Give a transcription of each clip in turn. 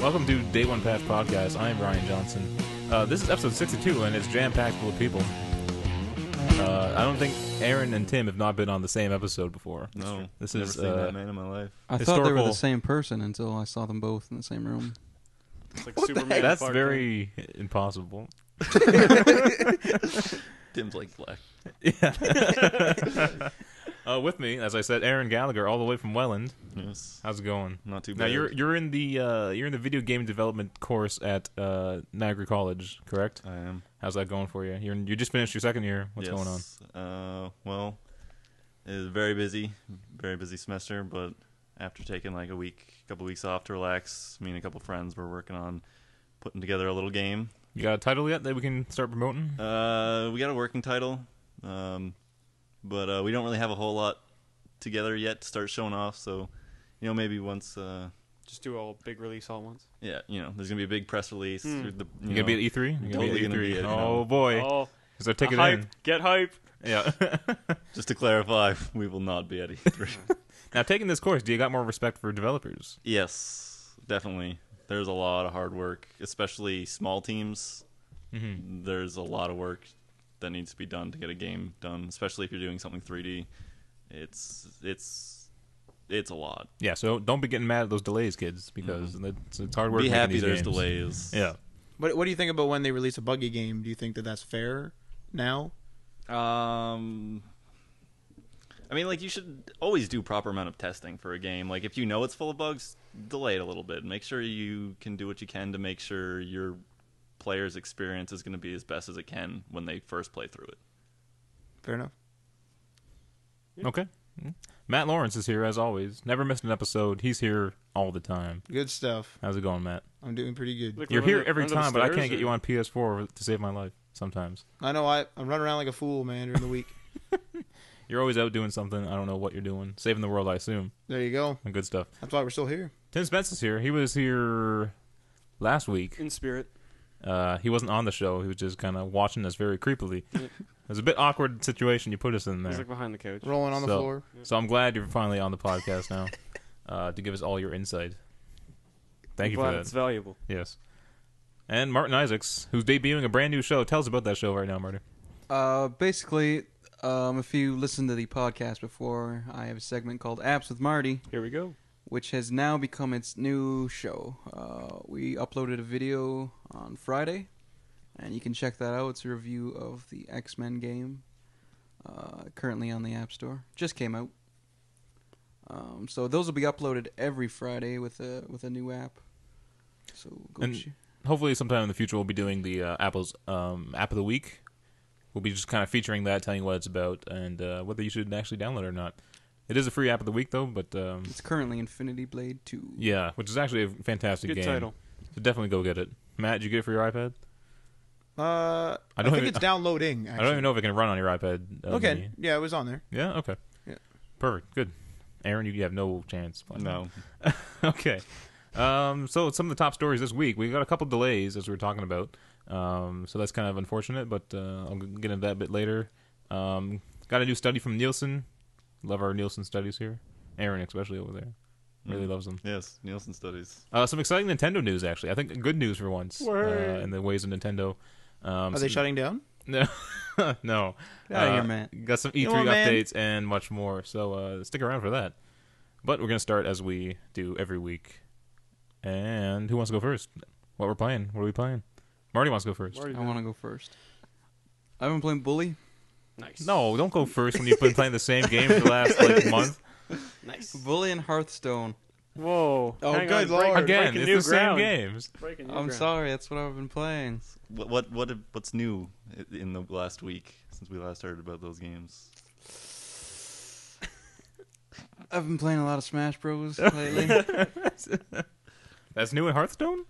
Welcome to Day One Patch Podcast. I am Ryan Johnson. This is episode 62, and it's jam-packed full of people. I don't think Aaron and Tim have not been on the same episode before. No, this never is seen that man in my life. I thought they were the same person until I saw them both in the same room. It's like Superman. That's very impossible. Tim's like black. Yeah. With me, as I said, Aaron Gallagher, all the way from Welland. Yes. How's it going? Not too Now bad. you're in the video game development course at Niagara College, correct? I am. How's that going for you? You just finished your second year. What's going on? Well, it was very busy semester. But after taking like a couple weeks off to relax, me and a couple friends were working on putting together a little game. You got a title yet that we can start promoting? We got a working title, but we don't really have a whole lot together yet to start showing off. So, maybe once. Just do a big release all at once. Yeah, there's gonna be a big press release. You gonna be at E3? You're Totally gonna be at E3. gonna be Oh boy! Oh, is there ticket hype. in? Get hype. Yeah. Just to clarify, we will not be at E3. Now, taking this course, do you got more respect for developers? Yes, definitely. There's a lot of hard work, especially small teams. Mm-hmm. There's a lot of work that needs to be done to get a game done, especially if you're doing something 3D. It's a lot. Yeah, so don't be getting mad at those delays, kids, because it's hard work. Be making happy these there's games. delays. Yeah. What do you think about when they release a buggy game? Do you think that that's fair now? I mean, like, you should always do proper amount of testing for a game. Like, if you know it's full of bugs, delay it a little bit. Make sure you can do what you can to make sure your player's experience is going to be as best as it can when they first play through it. Fair enough. Okay. Matt Lawrence is here, as always. Never missed an episode. He's here all the time. Good stuff. How's it going, Matt? I'm doing pretty good. Like You're here every under the time, but I stairs, can't get or- you on PS4 to save my life sometimes. I know I'm running around like a fool, man, during the week. You're always out doing something. I don't know what you're doing. Saving the world, I assume. There you go. And good stuff. That's why we're still here. Tim Spence is here. He was here last week. in spirit. He wasn't on the show. He was just kind of watching us very creepily. It was a bit awkward situation you put us in He's there. like behind the couch. Rolling on the floor. So I'm glad you're finally on the podcast now to give us all your insight. Thank you for Glad that. it's valuable. Yes. And Martin Isaacs, who's debuting a brand new show. Tell us about that show right now, Marty. Basically, if you listened to the podcast before, I have a segment called Apps with Marty, Here we go. which has now become its new show. We uploaded a video on Friday, and you can check that out. It's a review of the X-Men game, currently on the App Store. Just came out. So those will be uploaded every Friday with a new app. So go And hopefully sometime in the future we'll be doing the Apple's App of the Week. We'll be just kind of featuring that, telling you what it's about, and whether you should actually download it or not. It is a free App of the Week, though, but... it's currently Infinity Blade 2. yeah, which is actually a fantastic Good game. title. So definitely go get it. Matt, did you get it for your iPad? I don't think even- it's downloading, actually. I don't even know if it can run on your iPad. Okay. Mini. Yeah, it was on there. Yeah? Okay. Yeah. Perfect. Good. Aaron, you have no chance. No. Okay. So some of the top stories this week. We got a couple delays, as we were talking about. So that's kind of unfortunate, but I'll get into that a bit later. Got a new study from Nielsen. Love our Nielsen studies here. Aaron, especially over there. Really loves them. Yes, Nielsen studies. Some exciting Nintendo news, actually. I think good news for once in the ways of Nintendo. Are they shutting down? No. No. Get out of here, man. Got some E3 Come on, man. updates and much more. So stick around for that. But we're going to start as we do every week. And who wants to go first? What we're playing? What are we playing? Marty wants to go first. I want to go first. I've been playing Bully. Nice. No, don't go first when you've been playing the same game for the last month. Nice. Bully and Hearthstone. Whoa. Oh, Hang good on, break- lord. Again, breaking it's new the same ground. games. Breaking new I'm ground. sorry, that's what I've been playing. What's new in the last week since we last heard about those games? I've been playing a lot of Smash Bros. lately. That's new in Hearthstone?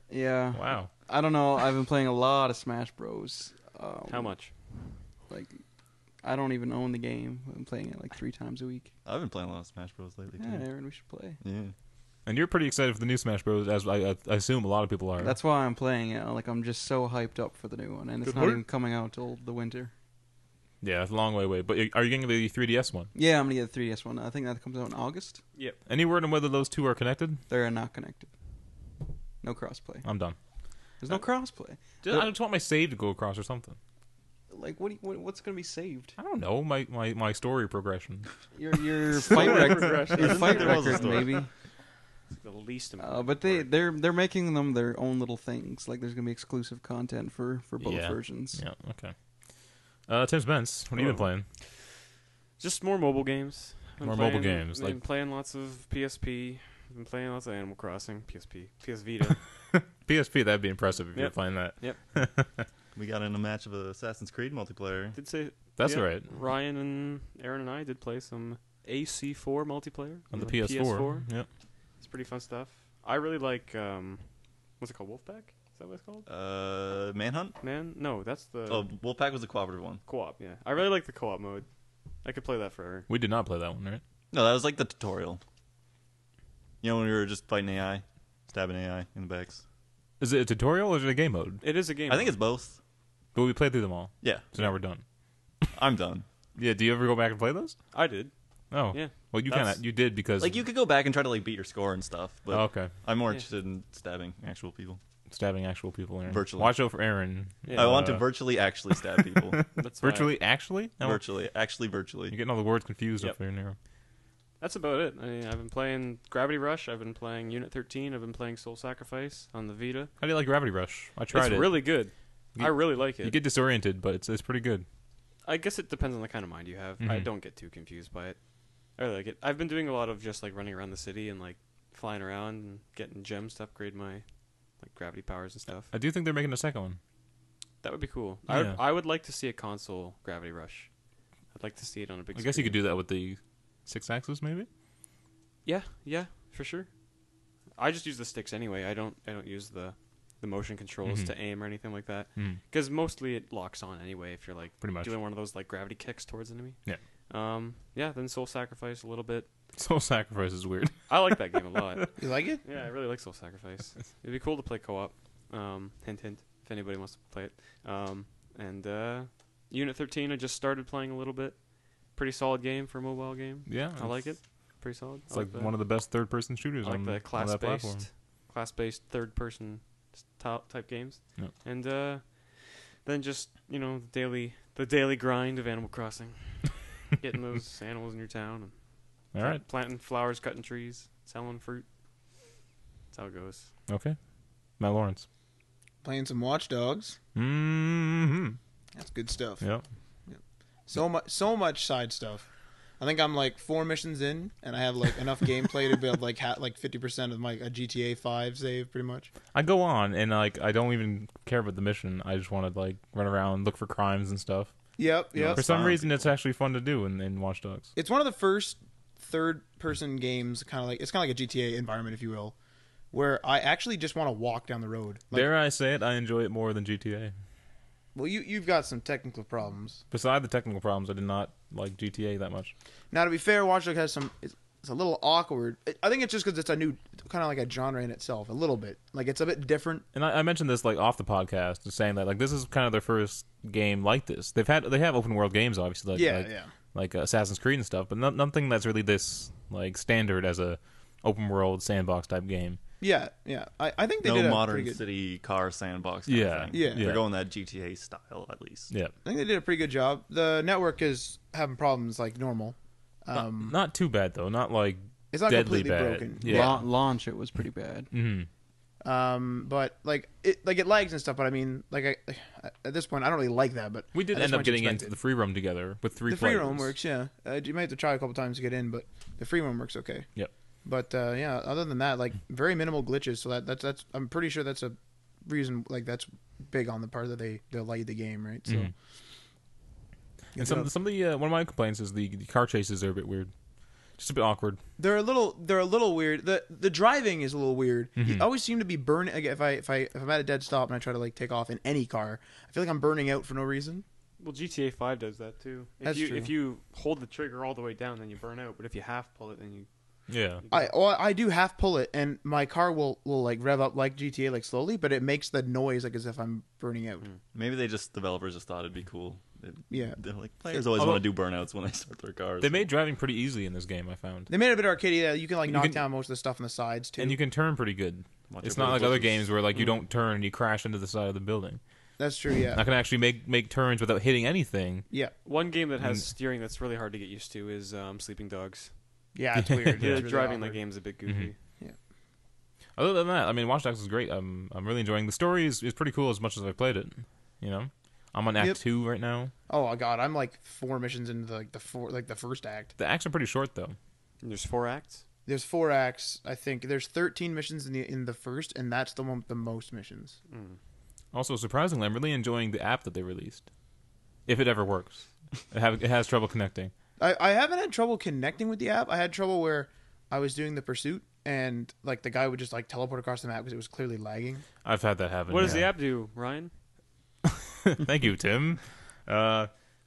Yeah. Wow. I don't know. I've been playing a lot of Smash Bros. How much? Like, I don't even own the game. I'm playing it like 3 times a week. I've been playing a lot of Smash Bros. Lately, Yeah, too. Aaron, we should play. Yeah. And you're pretty excited for the new Smash Bros., as I assume a lot of people are. That's why I'm playing it. Like, I'm just so hyped up for the new one, and it's Good not work. even coming out till the winter. Yeah, it's a long way away. But are you getting the 3DS one? Yeah, I'm gonna get the 3DS one. I think that comes out in August. Yep. Any word on whether those two are connected? They're not connected. No crossplay. I'm done. There's no crossplay. I just want my save to go across or something. Like, what's going to be saved? I don't know. My story progression. Your fight record. Your fight There was a record, story. maybe. The least amount. But they're making them their own little things. Like, there's going to be exclusive content for both Yeah. versions. Yeah. Okay. Tim Spence, what have you been playing? Just more mobile games. More mobile games, I've been like- playing lots of PSP. I've been playing lots of Animal Crossing. PS Vita. PSP. That'd be impressive if you're Yep. playing that. We got in a match of Assassin's Creed multiplayer. Did say That's yeah, right. Ryan and Aaron and I did play some AC4 multiplayer On the PS4. Yep. It's pretty fun stuff. I really like what's it called? Wolfpack? Is that what it's called? Manhunt? Man, no, that's the Oh, Wolfpack was the cooperative one. co-op. Yeah, I really like the co-op mode. I could play that forever. We did not play that one, right? No, that was like the tutorial. You know when we were just fighting AI, stabbing AI in the backs. Is it a tutorial or is it a game mode? It is a game. I think mode. it's both. But we played through them all, Yeah, so now we're done. I'm done. Yeah. Do you ever go back and play those? I did. Oh. Yeah. Well, you That's- You did because Like you could go back and try to like beat your score and stuff, but Oh, okay. I'm more Yeah. interested in stabbing actual people. Stabbing actual people. Aaron. Virtually. Watch out for Aaron. Yeah. I want to Uh, virtually actually stab people. That's why- Virtually, actually. No, virtually, actually, virtually. You're getting all the words confused Yep. up there, Nero. That's about it. I mean, I've been playing Gravity Rush. I've been playing Unit 13. I've been playing Soul Sacrifice on the Vita. How do you like Gravity Rush? I tried It's it. really good. You- I really like You it. get disoriented, but it's pretty good. I guess it depends on the kind of mind you have. I Mhm. don't get too confused by it. I really like it. I've been doing a lot of just like running around the city and like flying around and getting gems to upgrade my like gravity powers and stuff. I do think they're making a second one. That would be cool. Yeah. I would like to see a console Gravity Rush. I'd like to see it on a big I screen. guess you could do that with the 6-axis, maybe. Yeah, for sure. I just use the sticks anyway. I don't use the motion controls Mhm. to aim or anything like that. Mm, Because mostly it locks on anyway if you're like pretty much. doing one of those like gravity kicks towards an enemy. Yeah. Yeah. Then Soul Sacrifice a little bit. Soul Sacrifice is weird. I like that game a lot. You like it? Yeah, I really like Soul Sacrifice. It'd be cool to play co-op. Hint, hint. If anybody wants to play it. And Unit 13, I just started playing a little bit. Pretty solid game for a mobile game. Yeah, I like it. Pretty solid. It's like one of the best third-person shooters I like on, the on that platform. class-based third-person type games. Yep. And then just the daily grind of Animal Crossing, getting those animals in your town, and All right. planting flowers, cutting trees, selling fruit. That's how it goes. Okay. Matt Lawrence. Playing some Watch Dogs. Mm-hmm. That's good stuff. Yep. So much side stuff. I think I'm like 4 missions in, and I have like enough gameplay to build like 50% of my a GTA 5 save, pretty much. I go on and like I don't even care about the mission. I just want to like run around, look for crimes and stuff. Yep. Yeah. For some fun. reason, it's actually fun to do in Watch Dogs. It's one of the first third-person games, kind of like a GTA environment, if you will, where I actually just want to walk down the road. Like, Dare I say it? I enjoy it more than GTA. well, you've got some technical problems. Beside the technical problems, I did not like GTA that much. Now, to be fair, Watch Dogs has some. It's a little awkward. I think it's just because it's a new, kind of like a genre in itself, a little bit. Like it's a bit different. And I mentioned this like off the podcast, just saying that like this is kind of their first game like this. They have open world games, obviously, like Assassin's Creed and stuff, but nothing that's really this like standard as a open world sandbox type game. Yeah. I think they did No a modern pretty good. city car sandbox. Kind Yeah. of thing. Yeah. They're going that GTA style at least. Yeah, I think they did a pretty good job. The network is having problems like normal. not too bad though. Not like It's not deadly completely bad. broken. Yeah. Launch, it was pretty bad. Mm-hmm. But it lags and stuff. But I mean, at this point, I don't really like that. But We did at this end up point, you getting expect into it. the free roam together with 3 The players. free roam works. Yeah, you might have to try a couple times to get in, but the free roam works okay. Yep. But yeah, other than that, like very minimal glitches. So that's I'm pretty sure that's a reason. Like that's big on the part that they light the game, right? So. Mhm. And some of the one of my complaints is the car chases are a bit weird, just a bit awkward. They're a little weird. The driving is a little weird. You Mhm. always seem to be burning. Like, if I'm at a dead stop and I try to like take off in any car, I feel like I'm burning out for no reason. Well, GTA 5 does that too. That's true. If you hold the trigger all the way down, then you burn out. But if you half pull it, then you. Yeah. I do half pull it, and my car will like rev up like GTA like slowly, but it makes the noise like as if I'm burning out. Maybe developers just thought it'd be cool Yeah. They're like, players always Although- want to do burnouts when they start their cars. They made driving pretty easy in this game, I found. They made it a bit arcadey. Yeah, you can like You knock can- down most of the stuff on the sides too. And you can turn pretty good. Watch It's out not for like the other bushes. games where like you don't turn and you crash into the side of the building. That's true. Yeah. I can actually make turns without hitting anything. Yeah. One game that has Mm. steering that's really hard to get used to is Sleeping Dogs. Yeah. It's weird. The It's really driving that awkward. game's a bit goofy. Other than that, I mean, Watch Dogs is great. I'm really enjoying the story. Is pretty cool as much as I've played it. You know, I'm on Act Yep. 2 right now. Oh my god, I'm like 4 missions into the first act. The acts are pretty short though. And there's 4 acts. There's 4 acts. I think there's 13 missions in the first, and that's the one with the most missions. Mm. Also, surprisingly, I'm really enjoying the app that they released. If it ever works, it has trouble connecting. I haven't had trouble connecting with the app. I had trouble where I was doing the pursuit, and like the guy would just like teleport across the map because it was clearly lagging. I've had that happen. What does the yeah. app do, Ryan? Thank you, Tim.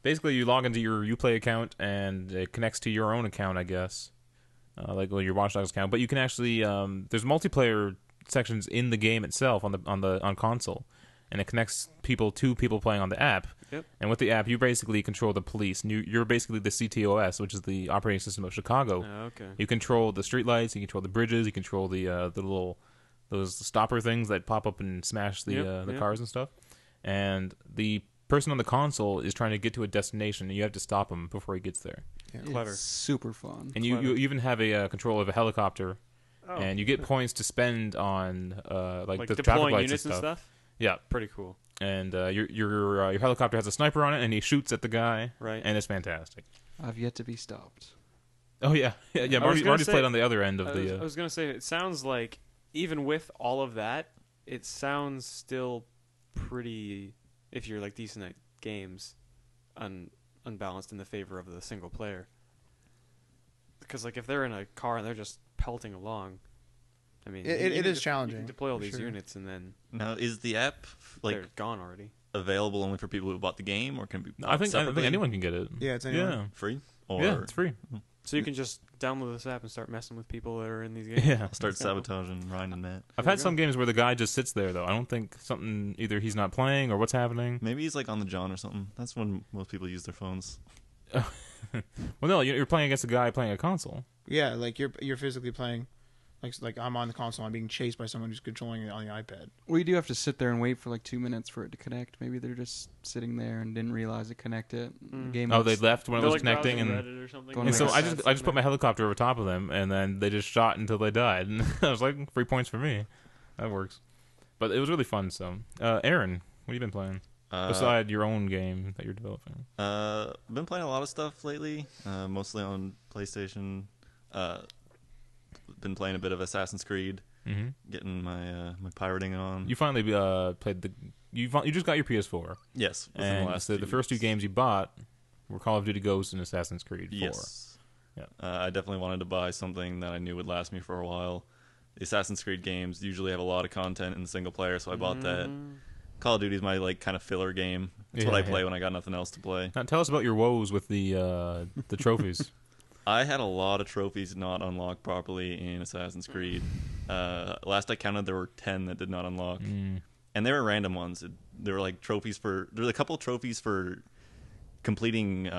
Basically, you log into your Uplay account, and it connects to your own account, I guess, your Watch Dogs account. But you can actually there's multiplayer sections in the game itself on console, and it connects people to people playing on the app. Yep. And with the app, you basically control the police. And you're basically the CTOS, which is the operating system of Chicago. Oh, okay. You control the streetlights, you control the bridges, you control the little those stopper things that pop up and smash the Yep. cars and stuff. And the person on the console is trying to get to a destination, and you have to stop him before he gets there. Clever. It's super fun. And you Clever. even have a control of a helicopter, Oh. and you get points to spend on like the traffic deploying lights units and and stuff. stuff. Yeah, Pretty cool. and your helicopter has a sniper on it, and he shoots at the guy, Right. and it's fantastic. I've yet to be stopped. Oh yeah, yeah. I was Marty's gonna say- played on the other end of I the. was gonna say, it sounds like even with all of that, it sounds still pretty. If you're like decent at games, unbalanced in the favor of the single player. Because like if they're in a car and they're just pelting along, I mean, It you is can challenging, You can deploy all for these sure. units and then Now, is the app like they're gone already. available only for people who bought the game, or can it be I bought think separately? anyone can get it. Yeah, it's anyone. Yeah, free? Or yeah, it's free. So you can just download this app and start messing with people that are in these games. Yeah. I'll start That's kinda cool. sabotaging Ryan and Matt. I've There had you some go. games where the guy just sits there though. I don't think something either he's not playing or what's happening. Maybe he's like on the John or something. That's when most people use their phones. Well, no, you're playing against a guy playing a console. Yeah, like you're physically playing. Like I'm on the console, I'm being chased by someone who's controlling it on the iPad. Well, you do have to sit there and wait for like 2 minutes for it to connect. Maybe they're just sitting there and didn't realize it connected. The Mm. game Oh, was- they left when it They're, was like, connecting, browsing and Reddit or something. Going and so like I that. just put my helicopter over top of them, and then they just shot until they died, and I was like, 3 points for me. That works. But it was really fun. So, Aaron, what have you been playing beside your own game that you're developing? Been playing a lot of stuff lately, mostly on PlayStation. Been playing a bit of Assassin's Creed, Mm-hmm. getting my my pirating on. You finally played you just got your PS4, Yes, within and the last the few first two weeks. games you bought were Call of Duty Ghosts and Assassin's Creed 4. Yes. Yeah. I definitely wanted to buy something that I knew would last me for a while. The Assassin's Creed games usually have a lot of content in the single player, so I bought that. Mhm. Call of Duty is my like kind of filler game. It's what Yeah, I play yeah. when I got nothing else to play. Now tell us about your woes with the trophies. I had a lot of trophies not unlocked properly in Assassin's Creed. Last I counted, there were 10 that did not unlock, Mm. and they were random ones. There were like trophies for. There was a couple trophies for completing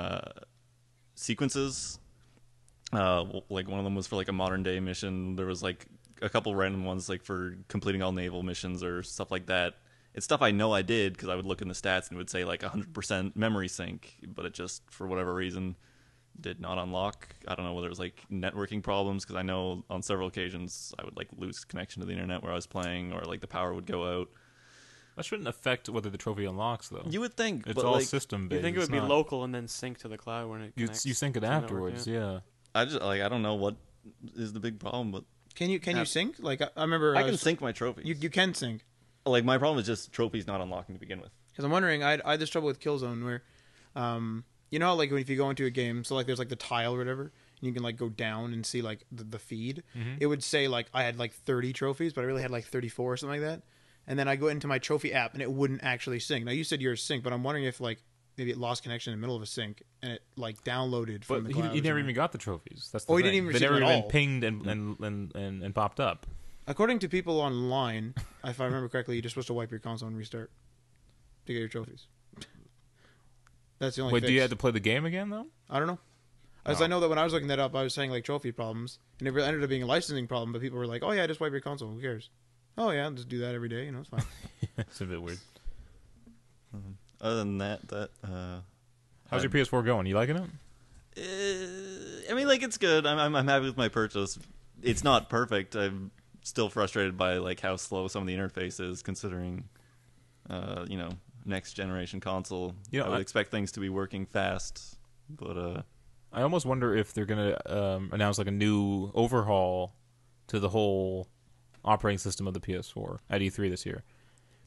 sequences. Like one of them was for like a modern day mission. There was like a couple random ones like for completing all naval missions or stuff like that. It's stuff I know I did because I would look in the stats and it would say like 100% memory sync, but it just for whatever reason did not unlock. I don't know whether it was like networking problems, because I know on several occasions I would like lose connection to the internet where I was playing, or like the power would go out. That shouldn't affect whether the trophy unlocks, though. You would think, It's but all like, system You based. think it would It's be not- local and then sync to the cloud when it You connects? sync it to the network, afterwards, yeah. yeah. I just like I don't know what is the big problem, but Can you Yeah. sync? Like I remember I can sync my trophies. You can sync. Like my problem is just trophies not unlocking to begin with. Because I'm wondering, I had this trouble with Killzone where, you know, how, like if you go into a game, so like there's like the tile or whatever, and you can like go down and see like the feed. Mhm. It would say like I had like 30 trophies, but I really had like 34 or something like that. And then I go into my trophy app and it wouldn't actually sync. Now you said yours sync, but I'm wondering if like maybe it lost connection in the middle of a sync and it like downloaded from But the he cloud. or never something. even got the trophies. That's the Oh, he thing. didn't even They receive never them at even all. pinged and popped up. According to people online, if I remember correctly, you're just supposed to wipe your console and restart to get your trophies. That's the only Wait, fix. do you have to play the game again though? I don't know. As Oh. I know that when I was looking that up, I was saying like trophy problems, and it ended up being a licensing problem. But people were like, "Oh yeah, just wipe your console. Who cares? Oh yeah, I'll just do that every day. You know, it's fine." It's a bit weird. Other than that, How's your PS4 going? You liking it? I mean, like, it's good. I'm happy with my purchase. It's not perfect. I'm still frustrated by like how slow some of the interface is, considering, next generation console. You know, I would expect things to be working fast, but I almost wonder if they're gonna announce like a new overhaul to the whole operating system of the PS4 at E3 this year.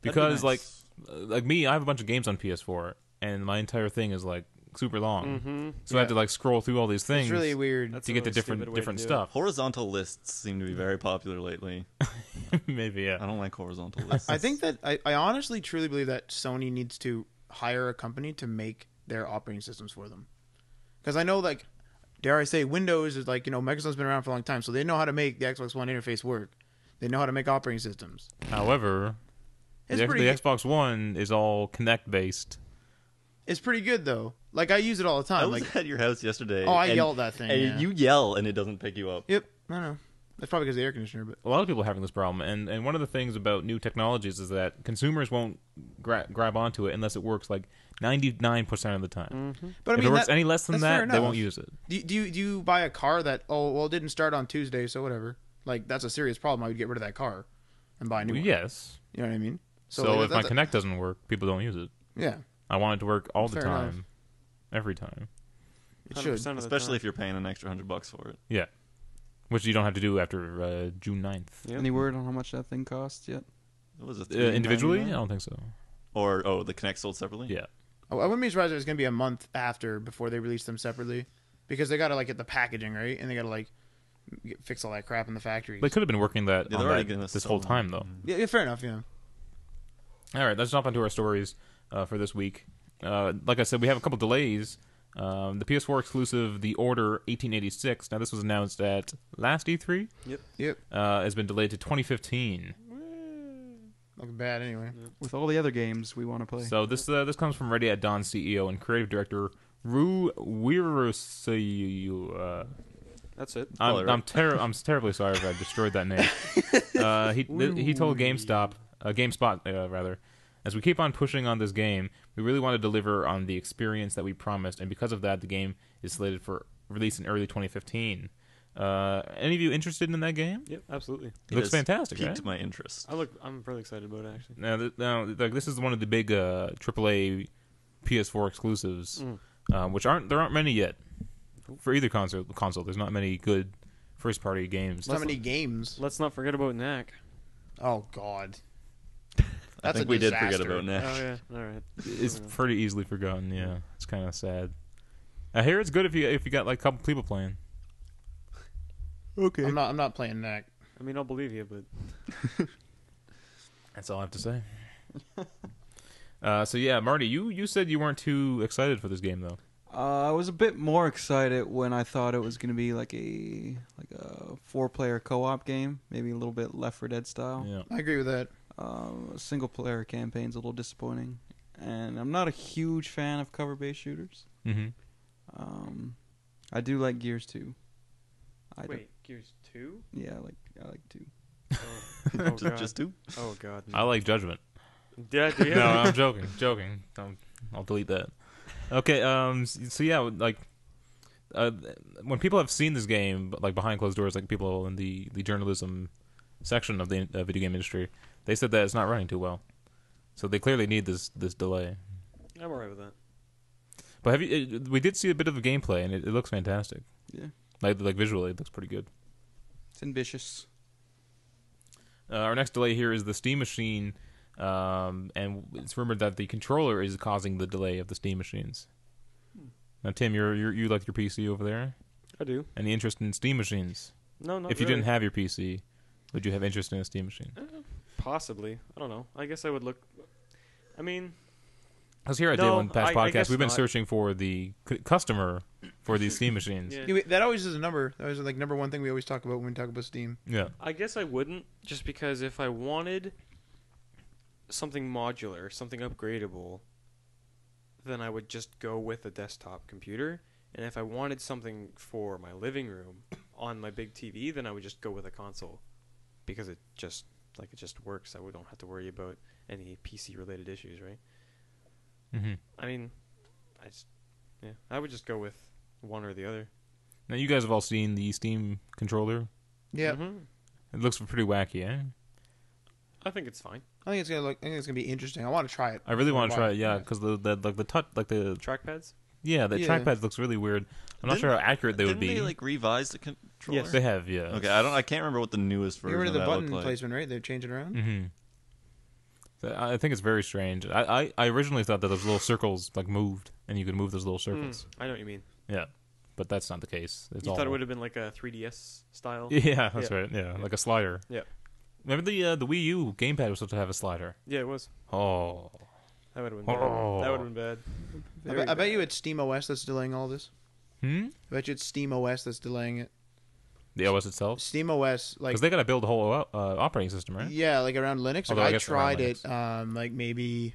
Because nice. like me, I have a bunch of games on PS4, and my entire thing is like super long. Mm-hmm. So I have to like scroll through all these things It's really weird. That's to a get to really stupid way to different do it. stuff. horizontal lists seem to be very popular lately. Maybe I yeah. don't like horizontal lists. I think that I honestly truly believe that Sony needs to hire a company to make their operating systems for them. Because I know, like, dare I say, Windows is like, Microsoft's been around for a long time, so they know how to make the Xbox One interface work. They know how to make operating systems. However, It's the pretty. Xbox One is all Kinect based. It's pretty good though. Like I use it all the time. I was Like, at your house yesterday. I and- yell at that thing. And yeah. you yell, and it doesn't pick you up. Yep. I know. That's probably because of the air conditioner, but A lot of people are having this problem, and one of the things about new technologies is that consumers won't grab onto it unless it works like 99% of the time. Mm-hmm. but I If mean it works that, any less than that's fair that, they enough. won't use it. do you buy a car that it didn't start on Tuesday, so whatever. Like that's a serious problem. I would get rid of that car and buy a new Well, one. yes. You know what I mean? So like, if my that's Kinect doesn't work, people don't use it. yeah, I want it to work all the Fair enough. time, every time. it should. 100% of the Especially time. if you're paying an extra $100 for it. Yeah. Which you don't have to do after June 9th. Yep. Any word on how much that thing costs yet? What was it? Individually? I $3.99? don't think so. Or the Kinect sold separately? Yeah. I wouldn't be surprised if it's gonna be a month after before they release them separately, because they gotta like get the packaging right, and they gotta like fix all that crap in the factory. They could have been working that, Yeah, on they're already that gonna this sell whole them. time, though. yeah, fair enough. Yeah. All right, let's jump onto our stories for this week. Like I said, we have a couple delays. The PS4 exclusive, The Order 1886. Now, this was announced at last E3. Yep. Has been delayed to 2015. Looking bad anyway. With all the other games we want to play. So this comes from Ready at Dawn CEO and creative director Ru Wirusayu. That's it. Probably I'm terribly sorry if I destroyed that name. He told GameSpot rather, as we keep on pushing on this game, we really want to deliver on the experience that we promised, and because of that, the game is slated for release in early 2015. Any of you interested in that game? Yep, absolutely. It looks has fantastic, Piqued right? my interest. I'm really excited about it actually. Now, like this is one of the big AAA PS4 exclusives, which aren't many yet for either console. There's not many good first-party games. So many games. Let's not forget about Knack. Oh God. I That's think a we did forget disaster. about Nash. Oh yeah, all right. It's pretty easily forgotten. Yeah, it's kind of sad. I hear it's good if you got like a couple people playing. Okay. I'm not playing that. I mean, I'll believe you, but That's all I have to say. So yeah, Marty, you said you weren't too excited for this game though. I was a bit more excited when I thought it was going to be like a 4-player co-op game, maybe a little bit Left 4 Dead style. Yeah. I agree with that. Single-player campaign's a little disappointing, and I'm not a huge fan of cover-based shooters. Mm-hmm. I do like Gears 2. wait, Gears 2? Yeah, I like 2. Oh god. Just two? Oh god. I like Judgment. Yeah, do you? No, I'm joking. I'll delete that. Okay. So yeah, like, when people have seen this game, like behind closed doors, like people in the journalism section of the video game industry, they said that it's not running too well. So they clearly need this delay. I'm alright with that. But we did see a bit of the gameplay, and it looks fantastic. Yeah, Like visually, it looks pretty good. it's ambitious. Our next delay here is the Steam Machine, and it's rumored that the controller is causing the delay of the Steam Machines. Now, Tim, you like your PC over there? I do. Any interest in Steam Machines? No, not If you really. didn't have your PC, would you have interest in a Steam Machine? Possibly. I don't know. I guess I would look. I mean, Because here at No, Day One Past I Podcast, guess we've been not. searching for the customer for these Steam Machines. yeah. Yeah, that always is a number. That was like number one thing we always talk about when we talk about Steam. Yeah. I guess I wouldn't, just because if I wanted something modular, something upgradable, then I would just go with a desktop computer. And if I wanted something for my living room on my big TV, then I would just go with a console, because it just works. I don't have to worry about any PC related issues, right? Mm-hmm. I mean, I would just go with one or the other. Now, you guys have all seen the Steam controller. Yeah. Mm-hmm. It looks pretty wacky, eh? I think it's fine. I think it's gonna be interesting. I want to try it. I really want to try it, yeah, because the touch, like the Trackpads? yeah, the trackpad looks really weird. I'm not sure how accurate they would be. Didn't they like revise the controller? Yes. They have, yeah. Okay, I can't remember what the newest Get version rid of of the that button looked like. placement, right? They're changing around. Mm-hmm. So I think it's very strange. I originally thought that those little circles like moved, and you could move those little circles. I know what you mean. Yeah, but that's not the case. It's You all... thought it would have been like a 3DS style? Yeah, that's Yeah. right. Yeah, like a slider. Yeah. Remember the Wii U gamepad was supposed to have a slider. Yeah, it was. Oh. That would have been bad. Oh. That would have been bad. I bet you it's Steam OS that's delaying all this. Hmm. I bet you it's Steam OS that's delaying it. The OS itself, Steam OS, like because they got to build a whole operating system, right? yeah, like around Linux. Although I Like, I guess around tried it, like maybe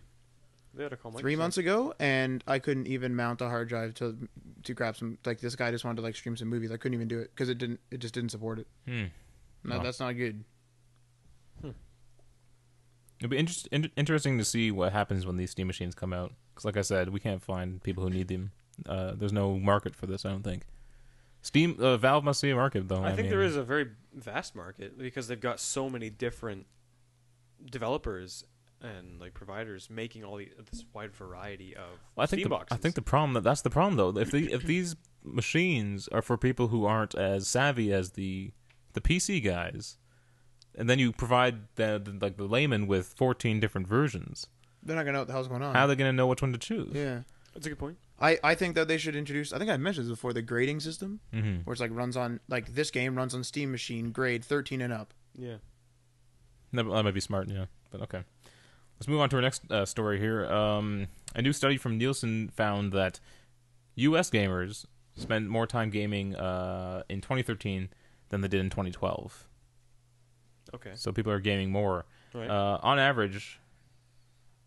They ought to call 3 Microsoft. months ago, and I couldn't even mount a hard drive to grab some. Like this guy just wanted to like stream some movies. I couldn't even do it because it just didn't support it. Hmm. No, Oh. that's not good. It'll be interesting to see what happens when these Steam machines come out. Because, like I said, we can't find people who need them. There's no market for this, I don't think. Valve must see a market, though. I think there is a very vast market because they've got so many different developers and like providers making all this wide variety of Steam boxes. I think the problem that's the problem though. If these machines are for people who aren't as savvy as the PC guys, and then you provide the layman with 14 different versions, They're not gonna know what the hell's going on. how are they going to know which one to choose? Yeah, That's a good point. I think that they should introduce. I think I mentioned this before. The grading system, Mm-hmm. where it's like runs on like this game runs on Steam machine grade 13 and up. Yeah. That might be smart, yeah. But okay. Let's move on to our next story here. A new study from Nielsen found that U.S. gamers spend more time gaming in 2013 than they did in 2012. Okay. So people are gaming more. Right. On average,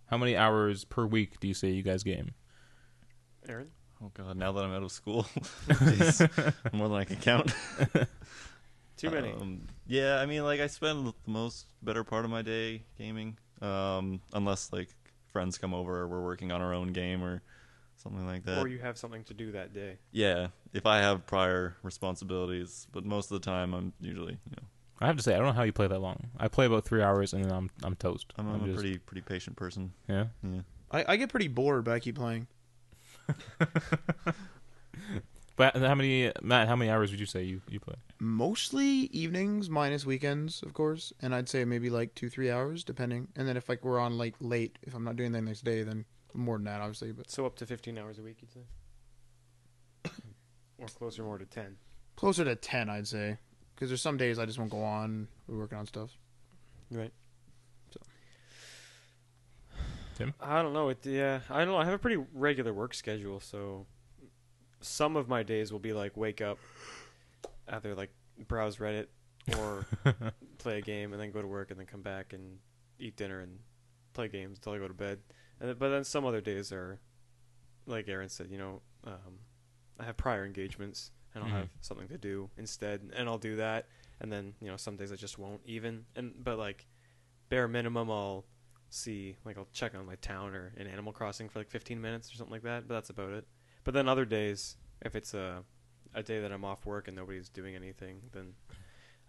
how many hours per week do you say you guys game? Aaron? Oh god, now that I'm out of school, jeez, more than I can count. Too many. Yeah, I mean, like I spend the better part of my day gaming, unless like friends come over or we're working on our own game or something like that. Or you have something to do that day. Yeah, if I have prior responsibilities, but most of the time I'm usually, I have to say, I don't know how you play that long. I play about 3 hours and then I'm toast. I'm a just, pretty patient person. Yeah. Yeah. I get pretty bored, but I keep playing. But Matt, how many hours would you say you play? Mostly evenings minus weekends, of course, and I'd say maybe like 2-3 hours depending. And then if like we're on like late, if I'm not doing that next day, then more than that obviously. But So up to 15 hours a week, you'd say? Or closer more to 10? closer to 10, I'd say, because there's some days I just won't go on. We're working on stuff. Right. So. Tim? I don't know. I don't know. I have a pretty regular work schedule, so some of my days will be like wake up, either like browse Reddit or play a game, and then go to work, and then come back and eat dinner and play games until I go to bed. But then some other days are, like Aaron said, I have prior engagements, and I'll have something to do instead, and I'll do that. And then some days I just won't even. But like bare minimum, I'll check on my town or in Animal Crossing for like 15 minutes or something like that. But that's about it. But then other days, if it's a day that I'm off work and nobody's doing anything, then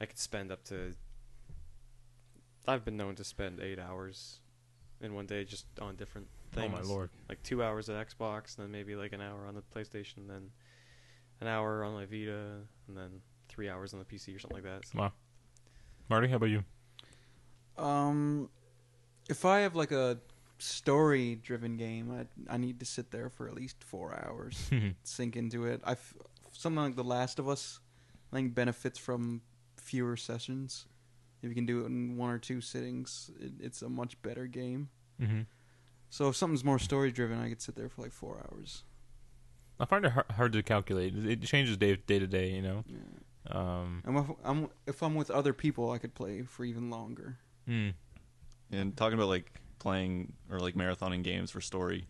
I could spend up to. I've been known to spend 8 hours in one day just on different things. Oh my lord! Like 2 hours at Xbox, then maybe like an hour on the PlayStation, then an hour on my Vita, and then 3 hours on the PC or something like that. So. Wow. Marty, how about you? If I have like a story-driven game, I need to sit there for at least 4 hours, sink into it. Something like The Last of Us, I think benefits from fewer sessions. If you can do it in 1 or 2 sittings, it's a much better game. Mm-hmm. So if something's more story-driven, I could sit there for like 4 hours. I find it hard to calculate. It changes day to day, Yeah. And if I'm with other people, I could play for even longer. And talking about like playing or like marathoning games for story,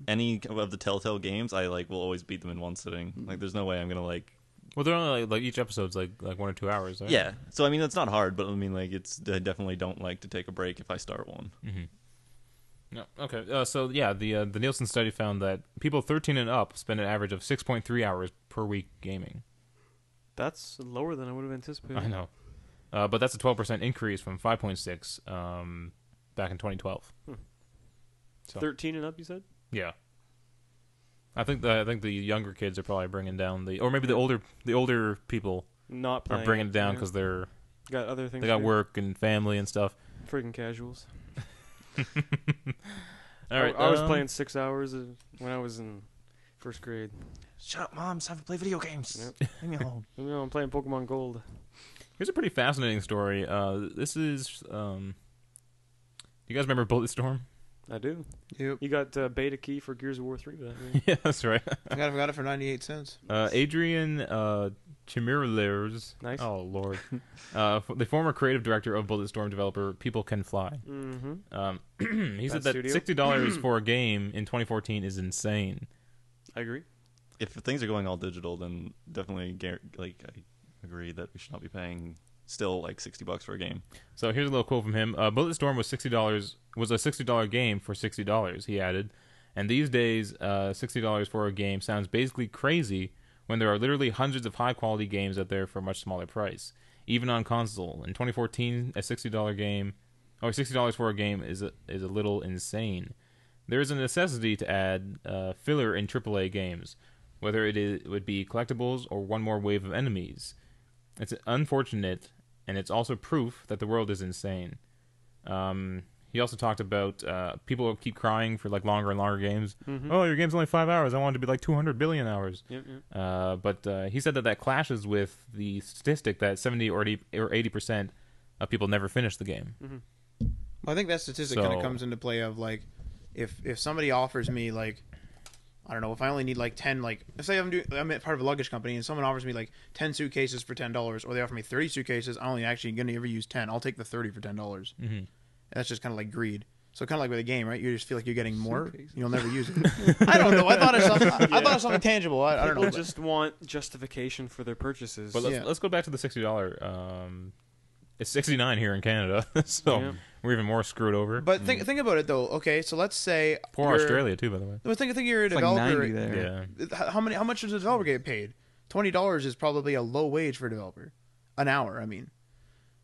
any of the Telltale games, I will always beat them in one sitting. Like, there's no way I'm gonna Well, they're only like each episode's like 1 or 2 hours. Right? Yeah. So I mean, it's not hard, but I mean, it's I definitely don't like to take a break if I start one. Mm-hmm. No. Okay. So yeah, the Nielsen study found that people 13 and up spend an average of 6.3 hours per week gaming. That's lower than I would have anticipated. I know, but that's a 12% increase from 5.6 back in 2012. So, 13 and up, you said? Yeah. I think the younger kids are probably bringing down or maybe the older people Not are playing. bringing it down because they're got other things. they got to do. work and family and stuff. Freaking casuals. All right, I was playing 6 hours when I was in first grade. Shut up, Mom! It's time to play video games. Yep. Leave me alone. I'm playing Pokemon Gold. Here's a pretty fascinating story. This is you guys remember Bulletstorm? I do. Yep. You got beta key for Gears of War 3 back there. Yeah, that's right. I got it for 98 cents. Adrian Chimirlers. Nice. Oh Lord. The former creative director of Bulletstorm developer People Can Fly. Mm-hmm. He said That that studio? $60 for a game in 2014 is insane. I agree. If things are going all digital, then definitely I agree that we should not be paying still $60 for a game. So here's a little quote from him. Bulletstorm was a $60 game for $60, he added. And these days, $60 for a game sounds basically crazy when there are literally hundreds of high-quality games out there for a much smaller price, even on console. In 2014, a $60 game, or $60 for a game is a little insane. There is a necessity to add filler in AAA games, whether it would be collectibles or one more wave of enemies. It's unfortunate, and it's also proof that the world is insane. He also talked about people keep crying for longer and longer games. Mm-hmm. Oh, your game's only 5 hours. I want it to be 200 billion hours. Yep. But he said that clashes with the statistic that 70 or 80% of people never finish the game. Mm-hmm. Well, I think that statistic kind of comes into play of if somebody offers me I don't know, if I only need 10, say I'm part of a luggage company and someone offers me 10 suitcases for $10, or they offer me 30 suitcases, I'm only actually going to ever use 10. I'll take the 30 for $10. Mm-hmm. That's just kind of like greed. So kind of like with a game, right? You just feel like you're getting more. Suitcases. You'll never use it. I don't know. I thought of something. I thought of something tangible. I don't know. People just want justification for their purchases. But let's go back to the $60. It's $69 here in Canada, so we're even more screwed over. But think about it though. Okay, so let's say Poor Australia too, by the way. Well, think you're a It's like developer. 90 there. Yeah. How much does a developer get paid? $20 is probably a low wage for a developer, an hour. I mean,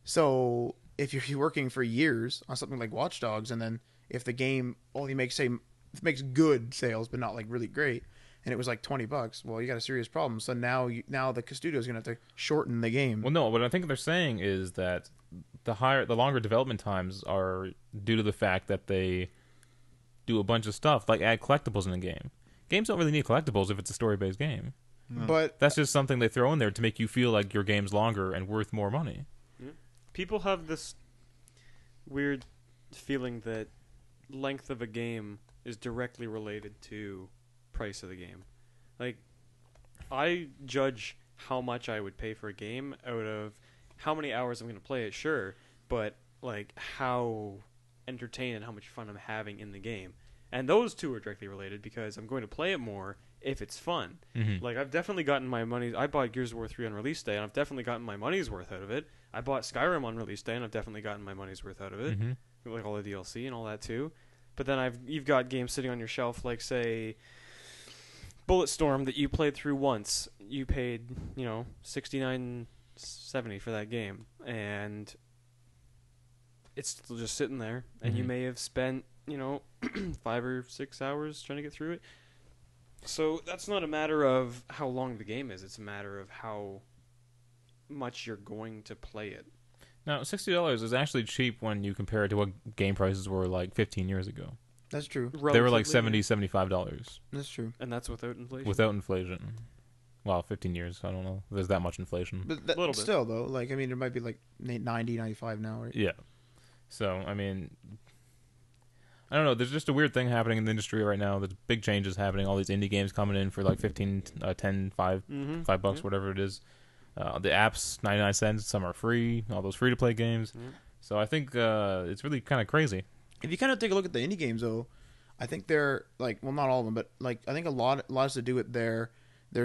so if you're working for years on something like Watch Dogs, and then if the game only makes good sales but not really great, and it was $20, well, you got a serious problem. So now the studio's gonna have to shorten the game. Well, no, what I think they're saying is that the longer development times are due to the fact that they do a bunch of stuff, like add collectibles in the game. Games don't really need collectibles if it's a story-based game. But That's just something they throw in there to make you feel like your game's longer and worth more money. People have this weird feeling that length of a game is directly related to price of the game. I judge how much I would pay for a game out of how many hours I'm going to play it, sure, but how entertained and how much fun I'm having in the game. And those two are directly related because I'm going to play it more if it's fun. Mm-hmm. I've definitely gotten my money. I bought Gears of War 3 on release day, and I've definitely gotten my money's worth out of it. I bought Skyrim on release day, and I've definitely gotten my money's worth out of it. Mm-hmm. All the DLC and all that too. But then you've got games sitting on your shelf, say Bulletstorm, that you played through once. You paid $69.70 for that game, and it's still just sitting there. And you may have spent 5 or 6 hours trying to get through it. So that's not a matter of how long the game is. It's a matter of how much you're going to play it. Now, $60 is actually cheap when you compare it to what game prices were 15 years ago. that's true. They were Relatively, $70, $75 That's true. and that's without inflation. without inflation. Well, 15 years, I don't know. There's that much inflation. But Little bit. still, though, it might be 90, 95 now, right? Yeah. So, I mean, I don't know. There's just a weird thing happening in the industry right now. There's big changes happening. All these indie games coming in for 15, 10, 5, Mm-hmm. $5, whatever it is. The apps, 99 cents. Some are free. All those free-to-play games. Yeah. So I think it's really kind of crazy. If you kind of take a look at the indie games, though, I think they're like, well, not all of them, but like I think a lot has to do with their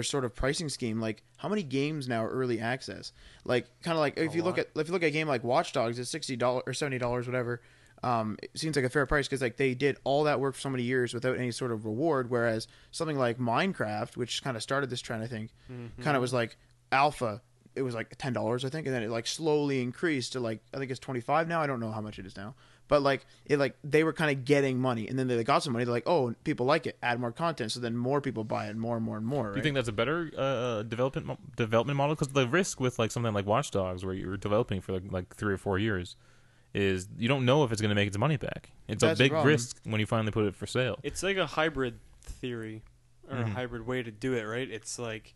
sort of pricing scheme. Like how many games now are early access? Like kind of like if you look at a game like Watch Dogs, it's $60 or $70, whatever. It seems like a fair price because like they did all that work for so many years without any sort of reward. Whereas something like Minecraft, which kind of started this trend, I think, kind of was like alpha. It was like $10, I think, and then it like slowly increased to like I think it's 25 now. I don't know how much it is now, but like it like they were kind of getting money, and then they got some money. They're like, oh, people like it, add more content, so then more people buy it, more and more and more. Right? Do you think that's a better development model? Because the risk with like something like Watch Dogs, where you're developing for like 3 or 4 years, is you don't know if it's going to make its money back. It's a big risk when you finally put it for sale. It's like a hybrid theory or a hybrid way to do it, right? It's like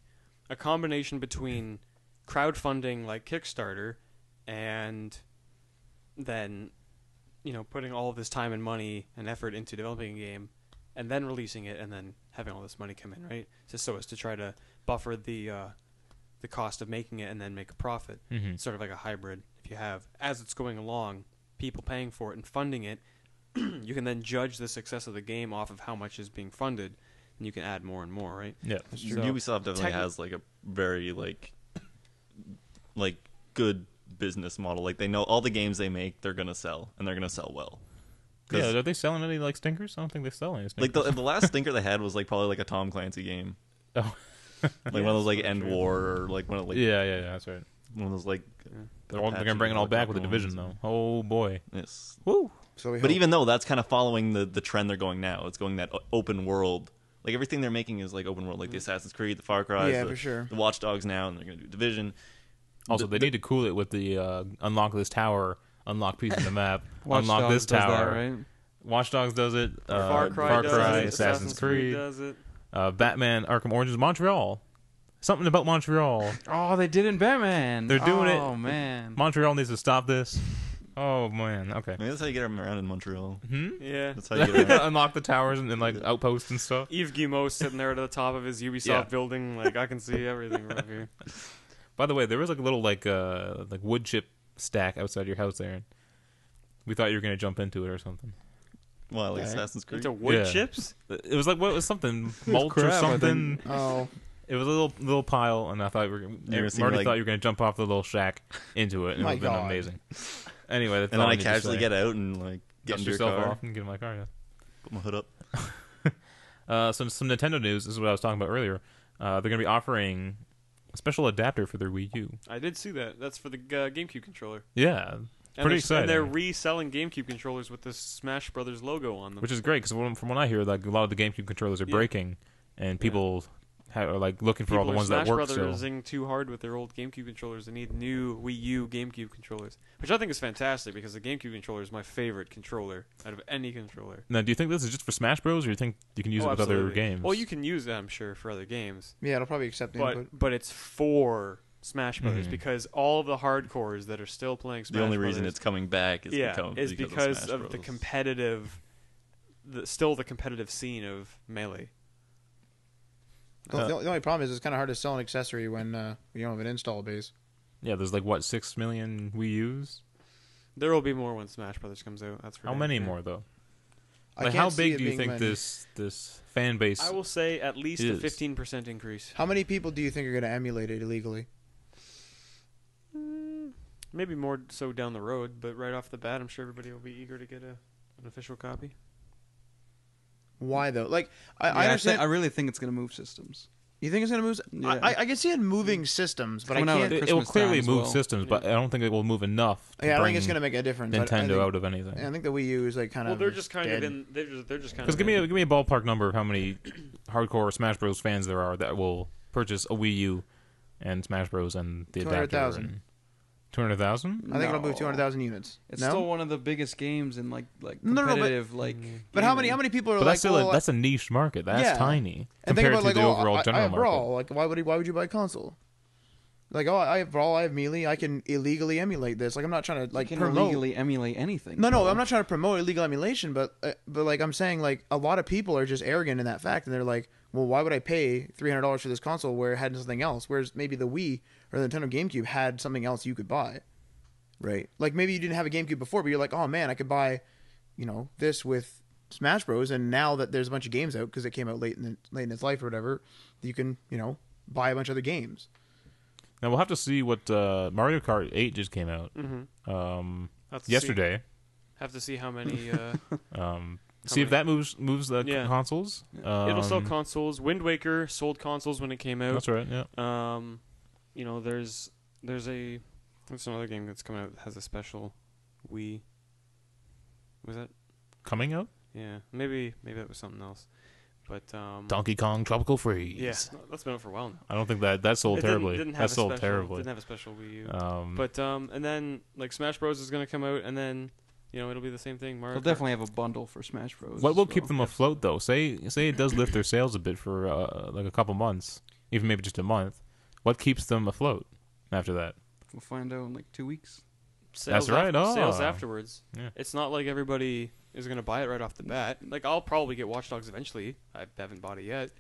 a combination between crowdfunding like Kickstarter and then putting all of this time and money and effort into developing a game and then releasing it and then having all this money come in, right? Just so as to try to buffer the cost of making it and then make a profit. It's sort of like a hybrid. If you have, as it's going along, people paying for it and funding it, you can then judge the success of the game off of how much is being funded, and you can add more and more, right? Yeah. So Ubisoft definitely has like a very like good business model. Like they know all the games they make, they're gonna sell, and they're gonna sell well. Yeah, are they selling any like stinkers? I don't think they sell any stinkers. Like the last stinker they had was like probably like a Tom Clancy game. Oh, like one of those like End War or like one of like yeah, that's right. one of those like. They're gonna bring it all back with the Division though. Oh boy. Yes. Woo. So but even though that's kind of following the trend they're going now, it's going that open world. Like everything they're making is like open world, like the Assassin's Creed, the Far Cry, for sure. The Watch Dogs now, and they're going to do Division. Also, they need to cool it with the unlock this tower, unlock piece of the map, Watch unlock Dogs this does tower. that, right? Watch Dogs does it. Far Cry does it. Assassin's Creed does it. Batman, Arkham Origins, Montreal. Something about Montreal. Oh, they did in Batman. They're doing it. Oh man, Montreal needs to stop this. Oh man. Okay. Maybe that's how you get them around in Montreal. Yeah. That's how you get around. Unlock the towers and like outposts and stuff. Yves Guillemot sitting there at the top of his Ubisoft building, like I can see everything right here. By the way, there was like a little like wood chip stack outside your house there, and we thought you were gonna jump into it or something. Well, like Assassin's Creed. Into wood Yeah. chips? It was like what was something mulch or crap, I something. Oh, It was a little pile, and I thought Marty thought you were gonna jump off the little shack into it, and it would have been amazing. Anyway, that's And all then I need to casually say. get out and like get Dust into your yourself car, off and get in my car. Yeah. put my hood up. Some Nintendo news. This is what I was talking about earlier. They're going to be offering a special adapter for their Wii U. I did see that. That's for the GameCube controller. Yeah, pretty exciting. And they're reselling GameCube controllers with the Smash Brothers logo on them. Which is great because from what I hear, like a lot of the GameCube controllers are breaking, and people are like looking for all the ones that work Smash still. Brothers too hard with their old GameCube controllers. They need new Wii U GameCube controllers, which I think is fantastic because the GameCube controller is my favorite controller out of any controller. Now, do you think this is just for Smash Bros, or do you think you can use it with other games? Well, you can use it, I'm sure, for other games. yeah, it'll probably accept the input. But it's for Smash Brothers because all of the hardcores that are still playing Smash The only Brothers, reason it's coming back is because of Smash the Bros. competitive, the competitive scene of Melee. The only problem is it's kind of hard to sell an accessory when you don't have an install base. Yeah, there's like what 6 million Wii U's. There will be more when Smash Brothers comes out. That's for How damn many sure. more though? I Like, can't how see big it do you being think many. this fan base? I will say at least is. a 15% increase. How many people do you think are going to emulate it illegally? Maybe more so down the road, but right off the bat, I'm sure everybody will be eager to get an official copy. Why though? Like Yeah, I understand. I really think it's going to move systems. You think it's going to move? Yeah. I can see it moving systems, but I Coming out can't. at It will Christmas clearly time as move well. systems, but I don't think it will move enough to Yeah, I don't bring think it's going to make a difference. Nintendo out of anything. I think the Wii U is like kind Well, of. they're just kind dead. of in. They're just kind Because of. give me a ballpark number of how many hardcore Smash Bros fans there are that will purchase a Wii U and Smash Bros and the adapter. 200,000. 200,000? I think it'll move No. 200,000 units. It's no? still one of the biggest games in like No, but- competitive But how many people are But like? that's still well, that's a niche market. That's yeah. tiny and think compared about to like, the overall I general have market. Brawl. Like, why would you buy a console? Like, I have Brawl, I have Melee. I can illegally emulate this. Like, I'm not trying to like you can promote. illegally emulate anything. No, so- I'm not trying to promote illegal emulation, but like I'm saying, like a lot of people are just arrogant in that fact, and they're like, well, why would I pay $300 for this console where it had something else? Whereas maybe the Wii or the Nintendo GameCube had something else you could buy, right? Like maybe you didn't have a GameCube before, but you're like, oh man, I could buy, this with Smash Bros. And now that there's a bunch of games out because it came out late in its life or whatever, you can buy a bunch of other games. Now we'll have to see what Mario Kart 8 just came out yesterday. Have to see how many. See if that moves the consoles. It'll sell consoles. Wind Waker sold consoles when it came out. That's right. Yeah. There's another game that's coming out that has a special Wii. Was that Coming out? Yeah, maybe that was something else. But Donkey Kong Tropical Freeze. Yeah, that's been out for a while now. I don't think that sold terribly. Didn't that sold terribly. Didn't have a special Wii U. But and then like Smash Bros is going to come out, and then it'll be the same thing. Mario They'll Kart. definitely have a bundle for Smash Bros. What will keep them afloat though? Say it does lift their sales a bit for like a couple months, even maybe just a month. What keeps them afloat after that? We'll find out in like 2 weeks. Sales That's right. Sales afterwards. Yeah. It's not like everybody is going to buy it right off the bat. Like I'll probably get Watch Dogs eventually. I haven't bought it yet.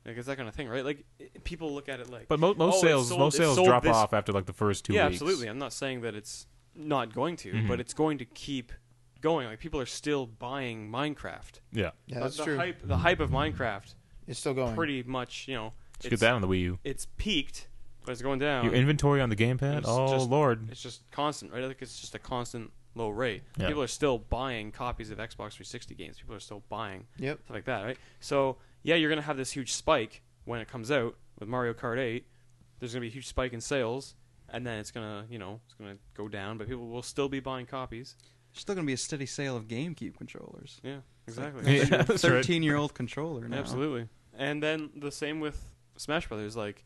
Like it's that kind of thing, right? Like people look at it like. But most sales drop off after like the first 2 weeks. Yeah, absolutely. I'm not saying that it's not going to, but it's going to keep going. Like people are still buying Minecraft. Yeah, that's true. The hype of Minecraft is still going. Pretty much, Let's get that on the Wii U. It's peaked, but it's going down. Your inventory on the gamepad? Lord. It's just constant, right? Like it's just a constant low rate. Yeah. People are still buying copies of Xbox 360 games. People are still buying stuff like that, right? So, yeah, you're going to have this huge spike when it comes out with Mario Kart 8. There's going to be a huge spike in sales, and then it's going to, it's going to go down, but people will still be buying copies. There's still going to be a steady sale of GameCube controllers. Yeah, exactly. Yeah, that's 13-year-old controller now. Absolutely. And then the same with Smash Brothers. Like,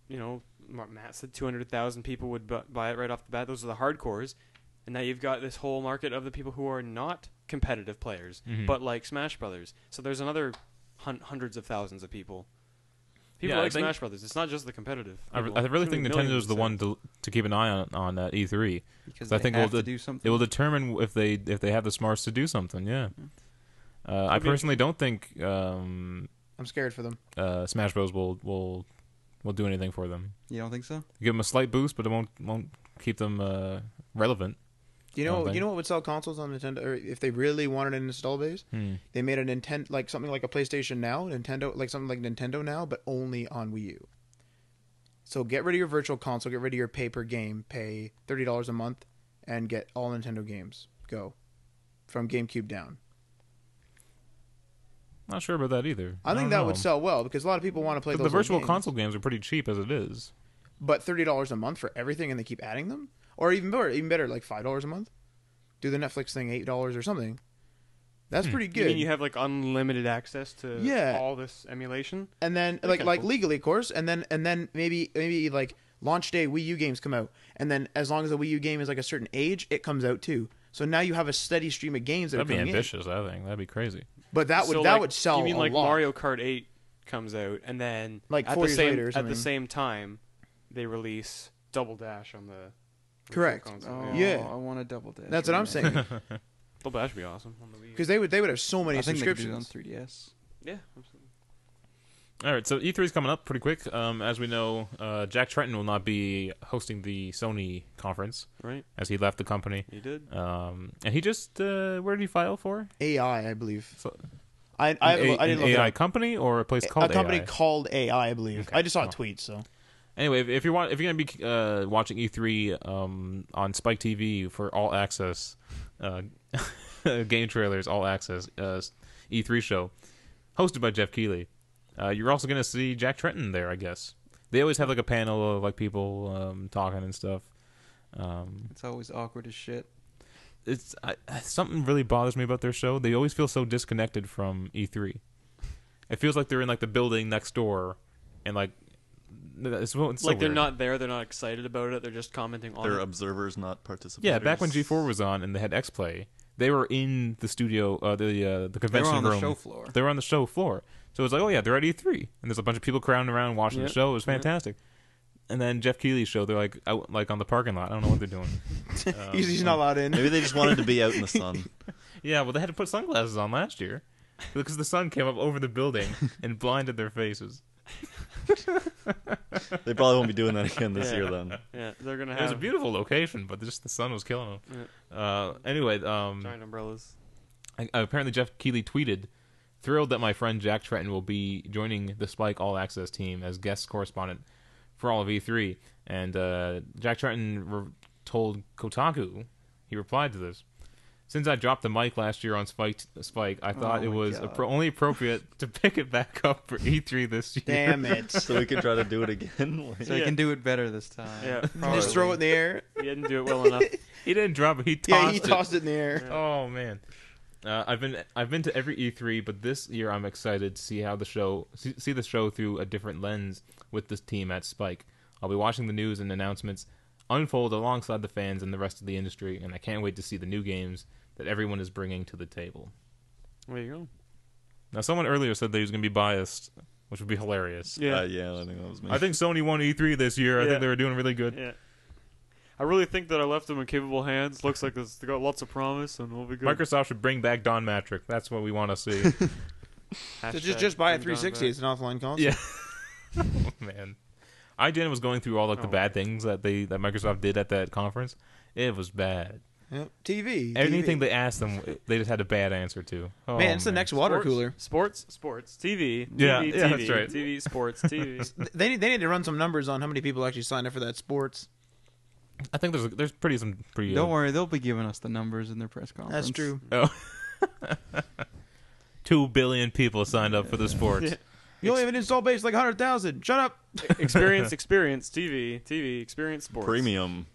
Matt said 200,000 people would buy it right off the bat. Those are the hardcores. And now you've got this whole market of the people who are not competitive players, but like Smash Brothers. So there's another hundreds of thousands of people. People like Smash Brothers. It's not just the competitive. I really think Nintendo's the one to keep an eye on E3 because I think have to do something. It will determine if they have the smarts to do something. Yeah. I personally don't think I'm scared for them. Smash Bros will do anything for them. You don't think so? Give them a slight boost, but it won't keep them relevant. You know what would sell consoles on Nintendo, or if they really wanted an install base? They made a Nintendo, like something like a PlayStation Now, something like Nintendo Now, but only on Wii U. So get rid of your virtual console, get rid of your pay per game, pay $30 a month, and get all Nintendo games. Go from GameCube down. Not sure about that either. I think that would sell well because a lot of people want to play those. The virtual console games are pretty cheap as it is. But $30 a month for everything, and they keep adding them. Or even better, like $5 a month. Do the Netflix thing $8 or something. That's pretty good. You mean you have like unlimited access to all this emulation? And then like legally, of course. And then maybe like launch day Wii U games come out, and then as long as the Wii U game is like a certain age, it comes out too. So now you have a steady stream of games that that'd are coming be ambitious. I think that'd be crazy. But that would sell. You mean a like lot. Mario Kart 8 comes out, and then like 4 years later or at something. the same time they release Double Dash on the correct. Oh, yeah, I want a Double Dash. that's what I'm saying. Double Dash would be awesome on the Wii. Because they would have so many I think subscriptions. they could do it on 3DS. Yeah, absolutely. All right, so E3 is coming up pretty quick. As we know, Jack Tretton will not be hosting the Sony conference, right? As he left the company. He did. And he just where did he file for? AI, I believe. So, I didn't an look AI up. company or a place called a company AI? called AI, I believe. Okay. I just saw a tweet. So anyway, if you're gonna be watching E3 on Spike TV for all access game trailers, all access E3 show hosted by Jeff Keighley. You're also going to see Jack Tretton there, I guess. They always have like a panel of like people talking and stuff. It's always awkward as shit. Something really bothers me about their show. They always feel so disconnected from E3. It feels like they're in like the building next door, and like it's so like they're weird. not there. They're not excited about it. They're just commenting on it. They're observers, not participants. Yeah, back when G4 was on and they had X-Play, they were in the studio, the convention room. They were on the show floor. They were on the show floor. So it's like, oh yeah, they're at E3, and there's a bunch of people crowding around watching the show. It was fantastic. And then Jeff Keighley's show, they're like out like on the parking lot. I don't know what they're doing. he's not allowed in. Maybe they just wanted to be out in the sun. Yeah, well, they had to put sunglasses on last year because the sun came up over the building and blinded their faces. They probably won't be doing that again this year then. Yeah, they're gonna have. It was a beautiful location, but just the sun was killing them. Yeah. Anyway, giant umbrellas. apparently Jeff Keighley tweeted, "Thrilled that my friend Jack Tretton will be joining the Spike All Access team as guest correspondent for all of E3." And Jack Tretton told Kotaku, he replied to this, "Since I dropped the mic last year on Spike, I thought it was only appropriate to pick it back up for E3 this year." Damn it. So we can try to do it again. So he can do it better this time. Yeah, Just throw it in the air. He didn't do it well enough. He didn't drop it. He tossed Yeah, it. he tossed it in the air. Yeah. Oh man, I've been to every E3, but this year I'm excited to see how the show through a different lens with this team at Spike. I'll be watching the news and announcements unfold alongside the fans and the rest of the industry, and I can't wait to see the new games that everyone is bringing to the table. There you go. Now, someone earlier said that he was going to be biased, which would be hilarious. Yeah. Yeah, I think that was me. I think Sony won E3 this year. I Yeah. think they were doing really good. Yeah. I really think that I left them in capable hands. Looks like they got lots of promise and we'll be good. Microsoft should bring back Don Matrick. That's what we want to see. So just buy a Bring Don 360. back. It's an offline console. Yeah. Oh, man. IGN was going through all like the bad things that Microsoft did at that conference. It was bad. Yep. TV. Anything they asked them, they just had a bad answer to. Oh, Man, it's the next water cooler. Sports, TV, Yeah, TV, yeah, TV, that's right. TV, sports, TV. They need to run some numbers on how many people actually signed up for that sports. I think there's pretty. Don't worry, they'll be giving us the numbers in their press conference. That's true. Oh. 2 billion people signed up for the sports. Yeah. You only have an install base like 100,000. Shut up. experience, TV, experience, sports. Premium.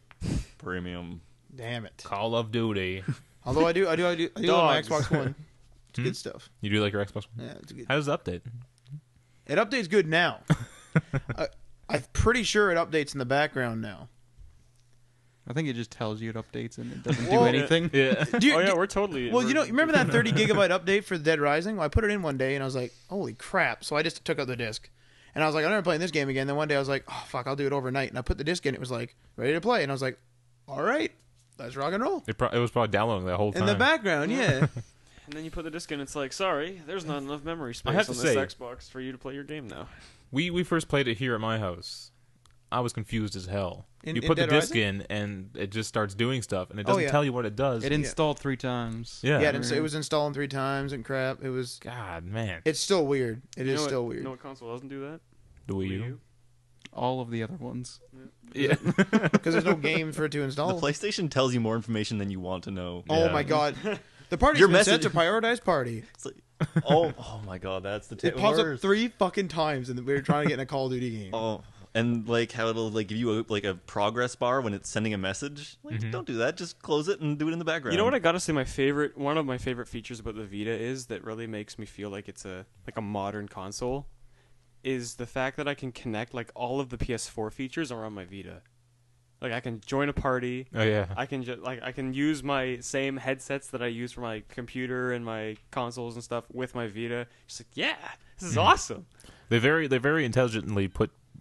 Damn it. Call of Duty. Although I do love my Dogs. Xbox One. It's good stuff. You do like your Xbox One? Yeah, it's good. How does it update? It updates good now. I'm pretty sure it updates in the background now. I think it just tells you it updates and it doesn't do Well, anything. Yeah. Do you, Oh yeah, do- we're totally. well, you remember that 30 gigabyte update for Dead Rising? Well, I put it in one day and I was like, holy crap. So I just took out the disc. And I was like, I'm never playing this game again. Then one day I was like, oh, fuck, I'll do it overnight. And I put the disc in. It was like, ready to play. And I was like, all right, let's rock and roll. It was probably downloading that whole time. In the background, yeah. And then you put the disc in. It's like, sorry, there's not enough memory space have on to this say- Xbox for you to play your game now. We first played it here at my house. I was confused as hell. In You put the Dead disc Rising? in, and it just starts doing stuff, and it Oh, doesn't yeah. tell you what it does. It installed 3 times. Yeah. Yeah, it was installing 3 times and crap. God, man. It's still weird. It You is know still what, weird. You know what console doesn't do that? The Wii U. All of the other ones. Yeah. Because there's no game for it to The install. PlayStation tells you more information than you want to know. Oh Yeah. my god. The party's Your been set message- to prioritize party. It's like, oh my god, that's the It pops up worst. 3 fucking times and we were trying to get in a Call of Duty game. Oh, and like how it'll like give you a progress bar when it's sending a message. Like, don't do that. Just close it and do it in the background. You know what I gotta say? One of my favorite features about the Vita is that really makes me feel like it's a modern console. Is the fact that I can connect like all of the PS4 features are on my Vita. Like I can join a party. Oh, yeah. I can use my same headsets that I use for my computer and my consoles and stuff with my Vita. Just like, yeah, this is awesome. They very intelligently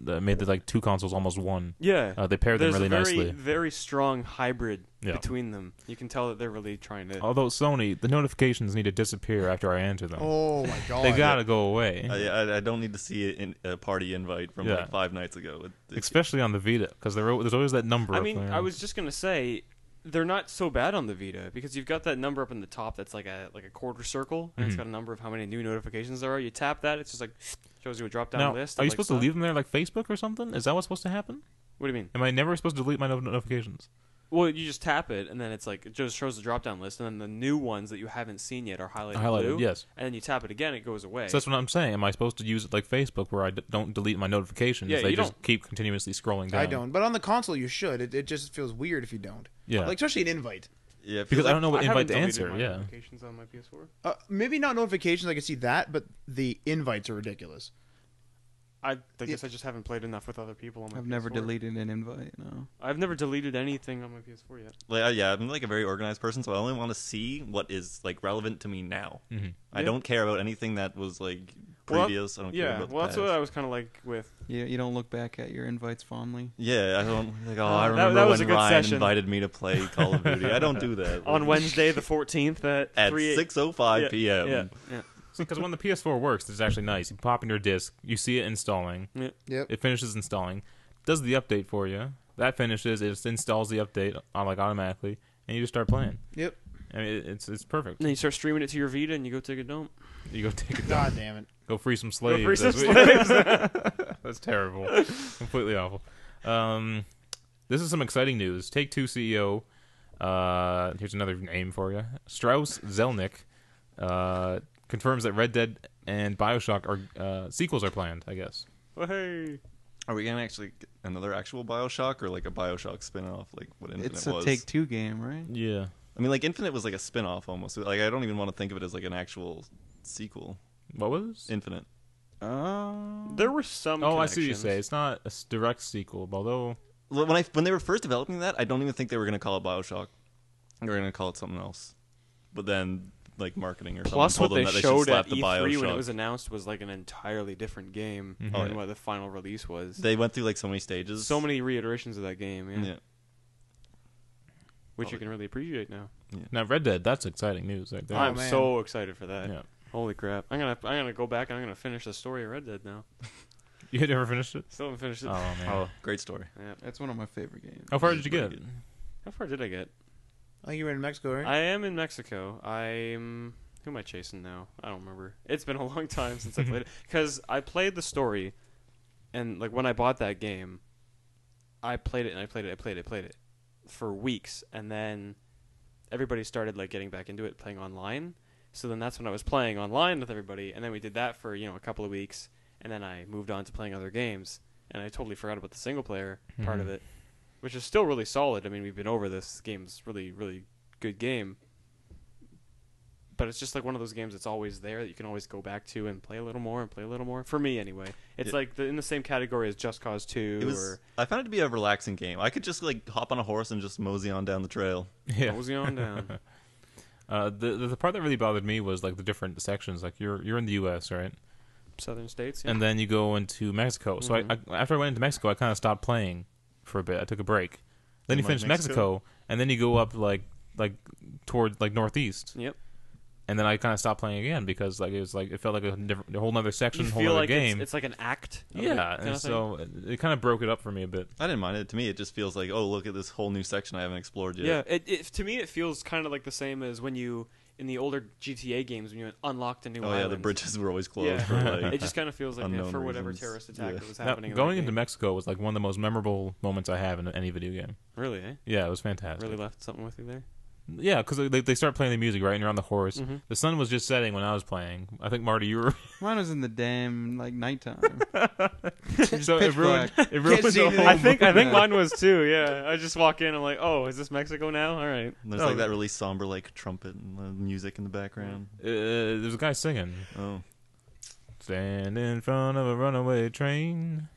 made the 2 consoles almost one. Yeah, They paired them there's really a very, nicely. very strong hybrid Yeah. between them. You can tell that they're really trying to. Although Sony, the notifications need to disappear after I enter them. Oh my god. They gotta go away. I don't need to see a party invite from Yeah. like 5 nights ago. Especially on the Vita, because there's always that number. I up mean, there. I was just gonna say they're not so bad on the Vita because you've got that number up in the top that's like a quarter circle and it's got a number of how many new notifications there are. You tap that, it's just like shows you a drop down Now, list. are of, you like, supposed to stuff. leave them there like Facebook or something? Is that what's supposed to happen? What do you mean? Am I never supposed to delete my notifications? Well, you just tap it and then it's like it just shows the drop down list and then the new ones that you haven't seen yet are highlighted, blue. Yes. And then you tap it again, it goes away. So that's what I'm saying. Am I supposed to use it like Facebook, where I don't delete my notifications? Yeah, They you just don't. keep continuously scrolling down. I don't. But on the console you should. It just feels weird if you don't. Yeah. Like especially an invite. Yeah, it feels Because I like- don't know what I haven't invite to deleted answer. my Yeah. notifications on my PS4. Maybe not notifications, I can see that, but the invites are ridiculous. I guess I just haven't played enough with other people on my I've PS4. never deleted an invite, no. I've never deleted anything on my PS4 yet. Like, yeah, I'm like a very organized person, so I only want to see what is like relevant to me now. Mm-hmm. I don't care about anything that was like Well, previous. I don't care Yeah, about the well, that's past. what I was kind of like with. You don't look back at your invites fondly. Yeah, I don't like. Oh, I that remember was a when good Ryan session. invited me to play Call of Duty. I don't do that. On Wednesday, the 14th at 3 6:05 p.m. Yeah. Because when the PS4 works, it's actually nice. You pop in your disc, you see it installing. Yep. It finishes installing, does the update for you. That finishes, it just installs the update automatically, and you just start playing. Yep. I mean, it's perfect. And then you start streaming it to your Vita, and you go take a dump. You go take a God dump. damn it. Go free some slaves. free some That's That's terrible. Completely awful. This is some exciting news. Take-Two CEO. Here's another name for you. Strauss Zelnick confirms that Red Dead and BioShock are sequels are planned. I guess. Well, hey. Are we gonna actually get another actual BioShock or like a BioShock spin-off, like what Infinite It's was? a Take-Two game, right? Yeah. I mean, like Infinite was like a spin-off almost. Like I don't even want to think of it as like an actual sequel. What was? Infinite. There were some. Oh, I see what you connections. say. It's not a direct sequel, although. When they were first developing that, I don't even think they were gonna call it BioShock. They were gonna call it something else. But then, like marketing or Plus, something what told they them that showed they should slap at the E3 when it BioShock. was announced was like an entirely different game Mhm. than yeah. what the final release was. They went through like so many stages. So many reiterations of that game, Yeah. which you can really appreciate now. Now, Red Dead, that's exciting news right there. I'm man. so excited for that. Yeah. Holy crap! I'm gonna go back and I'm gonna finish the story of Red Dead now. You had never finished it? Still haven't finished it. Oh, man. Oh, great story. Yeah. That's one of my favorite games. How far did you Pretty get? good. How far did I get? I think you were in Mexico, right? I am in Mexico. Who am I chasing now? I don't remember. It's been a long time since I played it. Because I played the story, and like when I bought that game, I played it and I played it for weeks, and then everybody started like getting back into it, playing online. So then that's when I was playing online with everybody, and then we did that for a couple of weeks, and then I moved on to playing other games, and I totally forgot about the single player part of it, which is still really solid. I mean, we've been over this game's really, really good game. But it's just like one of those games that's always there that you can always go back to and play a little more and play a little more. For me, anyway. It's like in the same category as Just Cause 2 I found it to be a relaxing game. I could just like hop on a horse and just mosey on down the trail. Yeah. Mosey on down. The part that really bothered me was like the different sections. Like you're in the U.S., right? Southern states, yeah. And then you go into Mexico. So I after I went into Mexico, I kind of stopped playing for a bit. I took a break. Then you like finish Mexico, and then you go up like towards like northeast. Yep. And then I kind of stopped playing again because like it felt like a whole other section, You whole feel other like game. it's like an act. Of it Yeah, kind and of thing. so it kind of broke it up for me a bit. I didn't mind it. To me, it just feels like, oh, look at this whole new section I haven't explored yet. Yeah, to me it feels kind of like the same as when you in the older GTA games when you unlocked a new Oh island. yeah, the bridges were always closed Yeah. for like. It just kind of feels like unknown for whatever reasons. terrorist attack Yeah. that was Now, happening. in going that into game. Mexico was like one of the most memorable moments I have in any video game. Really, eh? Yeah, it was fantastic. Really left something with you there. Yeah, because they start playing the music, right? And you're on the horse. Mhm. The sun was just setting when I was playing. I think, Marty, you were... Mine was in the damn nighttime. so it pitch ruined, black. it ruined see the anything. whole... I think Yeah. mine was too. Yeah, I just walk in. I'm like, oh, is this Mexico now? All right. And there's like that really somber like trumpet and music in the background. There's a guy singing. Oh, Stand in front of a runaway train.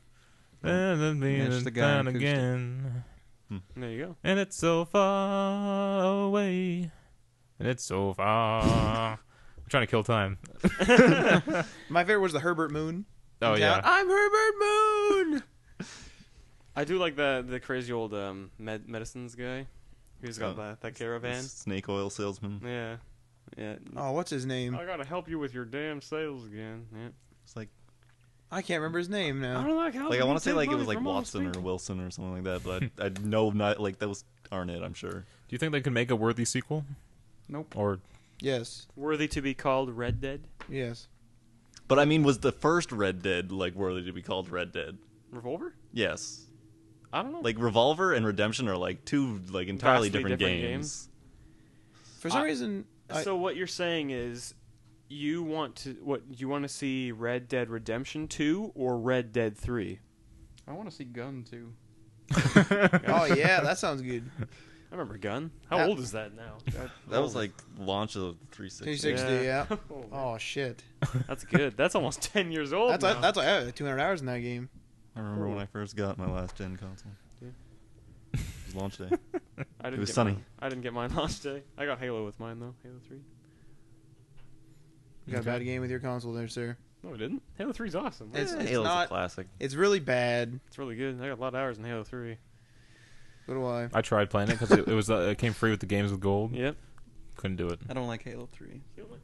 And then Yeah, it's being the guy down on acoustic. again. There you go. And it's so far away. And it's so far... I'm trying to kill time. My favorite was the Herbert Moon. Oh, in yeah. town. I'm Herbert Moon! I do like the crazy old medicines guy who's got that caravan. snake oil salesman. Yeah, yeah. Oh, what's his name? I gotta help you with your damn sales again. Yeah. It's like I can't remember his name I now. don't like how I want to say like it was like Watson Watson or Wilson or something like that, but I know not like those aren't it. I'm sure. Do you think they could make a worthy sequel? Nope. Or... Yes. worthy to be called Red Dead. Yes. But I mean, was the first Red Dead like worthy to be called Red Dead? Revolver? Yes. I don't know. Like Revolver and Redemption are like two like entirely Vastly different different games. For some reason, So what you're saying is you want to see Red Dead Redemption 2 or Red Dead 3? I want to see Gun too. oh yeah, that sounds good. I remember Gun. How That- old is that now? That was like launch of 360. 360, yeah. Oh, man. Oh shit. That's good. That's almost 10 years old That's now. that's I had 200 hours in that game. I remember when I first got my last gen console. Yeah. It was launch day. I didn't it was get sunny. Mine. I didn't get mine last day. I got Halo with mine though. Halo 3. You got a bad game with your console there, sir. No, I didn't. Halo 3's awesome. It's Halo's not- a classic. It's really bad. It's really good. I got a lot of hours in Halo 3. So do I. I tried playing it because it came free with the games with gold. Yep. Couldn't do it. I don't like Halo 3.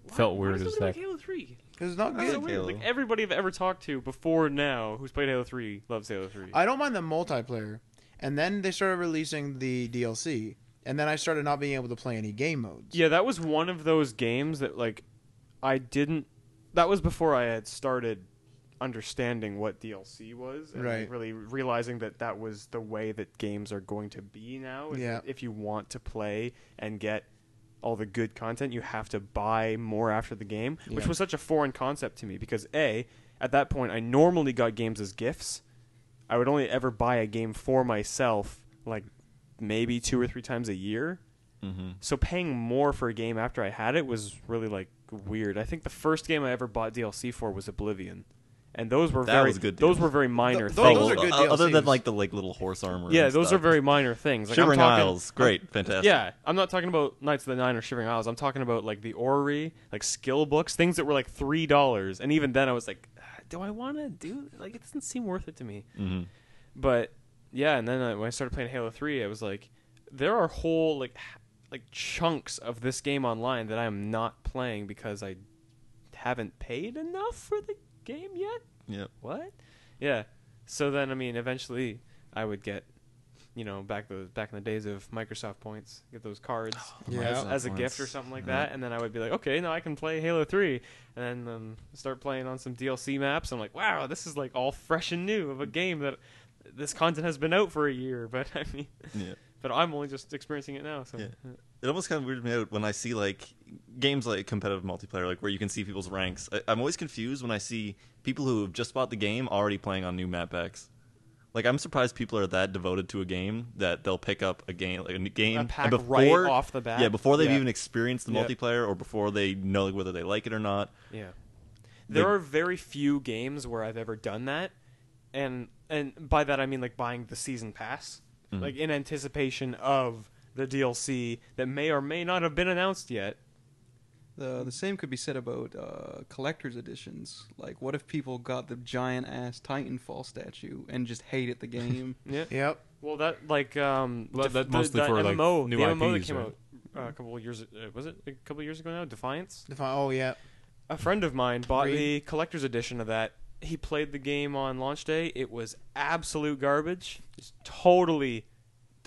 Felt weird Why as does nobody heck. like Halo 3? Because it's not That's good. so weird. Halo. Like everybody I've ever talked to before now who's played Halo 3 loves Halo 3. I don't mind the multiplayer. And then they started releasing the DLC. and then I started not being able to play any game modes. Yeah, that was one of those games that like I didn't. That was before I had started understanding what DLC was, and Right. really realizing that that was the way that games are going to be now. is Yeah. that if you want to play and get all the good content, you have to buy more after the game, which Yeah. was such a foreign concept to me because at that point I normally got games as gifts. I would only ever buy a game for myself like maybe 2 or 3 times a year. Mm-hmm. So paying more for a game after I had it was really like weird. I think the first game I ever bought DLC for was Oblivion, and those were That was a good those deal. were very minor Those things. are good Other than DLCs. like the little horse armor. Yeah, and those stuff. are very minor things. Like, Shivering I'm talking, Isles, great, fantastic. Yeah, I'm not talking about Knights of the Nine or Shivering Isles. I'm talking about like the Orrery, like skill books, things that were like $3, and even then I was like, do I want to do like it doesn't seem worth it to me. Mm-hmm. But yeah, and then when I started playing Halo 3, I was like, there are whole like chunks of this game online that I am not playing because I haven't paid enough for the game yet. Yep. What? Yeah. So then, I mean, eventually I would get, back in the days of Microsoft points, get those cards Yeah. as a Microsoft gift or points. something like Yeah. that, and then I would be like, okay, now I can play Halo 3, and then start playing on some DLC maps. I'm like, wow, this is like all fresh and new of a game that this content has been out for a year, but I mean, Yeah. but I'm only just experiencing it now. So Yeah. It almost kind of weirds me out when I see like games like competitive multiplayer, like where you can see people's ranks. I'm always confused when I see people who have just bought the game already playing on new map packs. Like I'm surprised people are that devoted to a game that they'll pick up a game, like a game, a pack and right off the bat. Yeah, before they've Yeah. even experienced the Yep. multiplayer or before they know whether they like it or not. Yeah. There are very few games where I've ever done that. And by that I mean like buying the season pass. Mhm. Like in anticipation of the DLC that may or may not have been announced yet. The same could be said about collector's editions. Like, what if people got the giant ass Titanfall statue and just hated the game? Yeah. Yep. Well, that like that's mostly for, like, MMO, new the MMO IPs, that came right? out a couple of years. Was it a couple of years ago now? Defiance. Oh yeah. A friend of mine bought Reed. the collector's edition of that. He played the game on launch day. It was absolute garbage. It's totally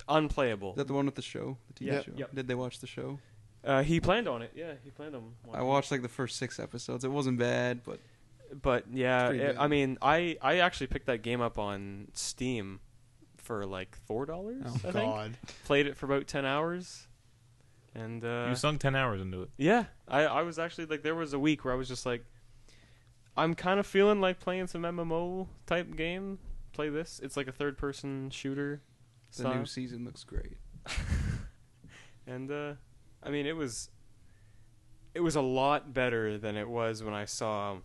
unplayable. Is that the one with the show? The TV Yep, show? yep. Did they watch the show? He planned on it. Yeah, he planned on. I watched like the first 6 episodes. It wasn't bad, but But yeah, It's pretty I bad. mean, I actually picked that game up on Steam for like $4. Oh I think. God. Played it for about 10 hours, and You sunk 10 hours into it. yeah, I was actually like, there was a week where I was just like, I'm kind of feeling like playing some MMO type game. Play this. It's like a third person shooter. the style. new season looks great. And I mean, it was a lot better than it was when I saw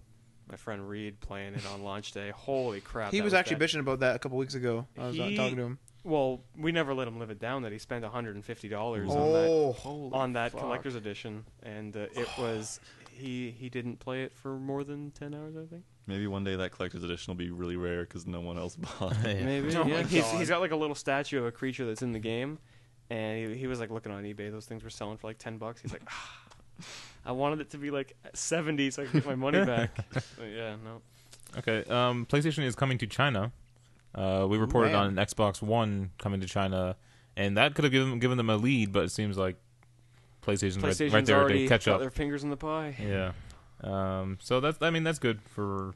my friend Reed playing it on launch day. Holy crap! He that was actually bad. bitching about that a couple weeks ago. I was He- talking to him. Well, we never let him live it down that he spent $150 Oh, on that fuck. collector's edition, and it was he didn't play it for more than 10 hours, I think. Maybe one day that collector's edition will be really rare because no one else bought it. Yeah. Maybe. Oh yeah. my He's God. got like a little statue of a creature that's in the game, and he was like looking on eBay. Those things were selling for like $10. He's like, I wanted it to be like 70 so I could get my money back. But yeah, no. Okay, PlayStation is coming to China. We reported man. on Xbox One coming to China, and that could have given them a lead, but it seems like PlayStation's PlayStation's right there already to catch got up. their fingers in the pie. Yeah. So that's good for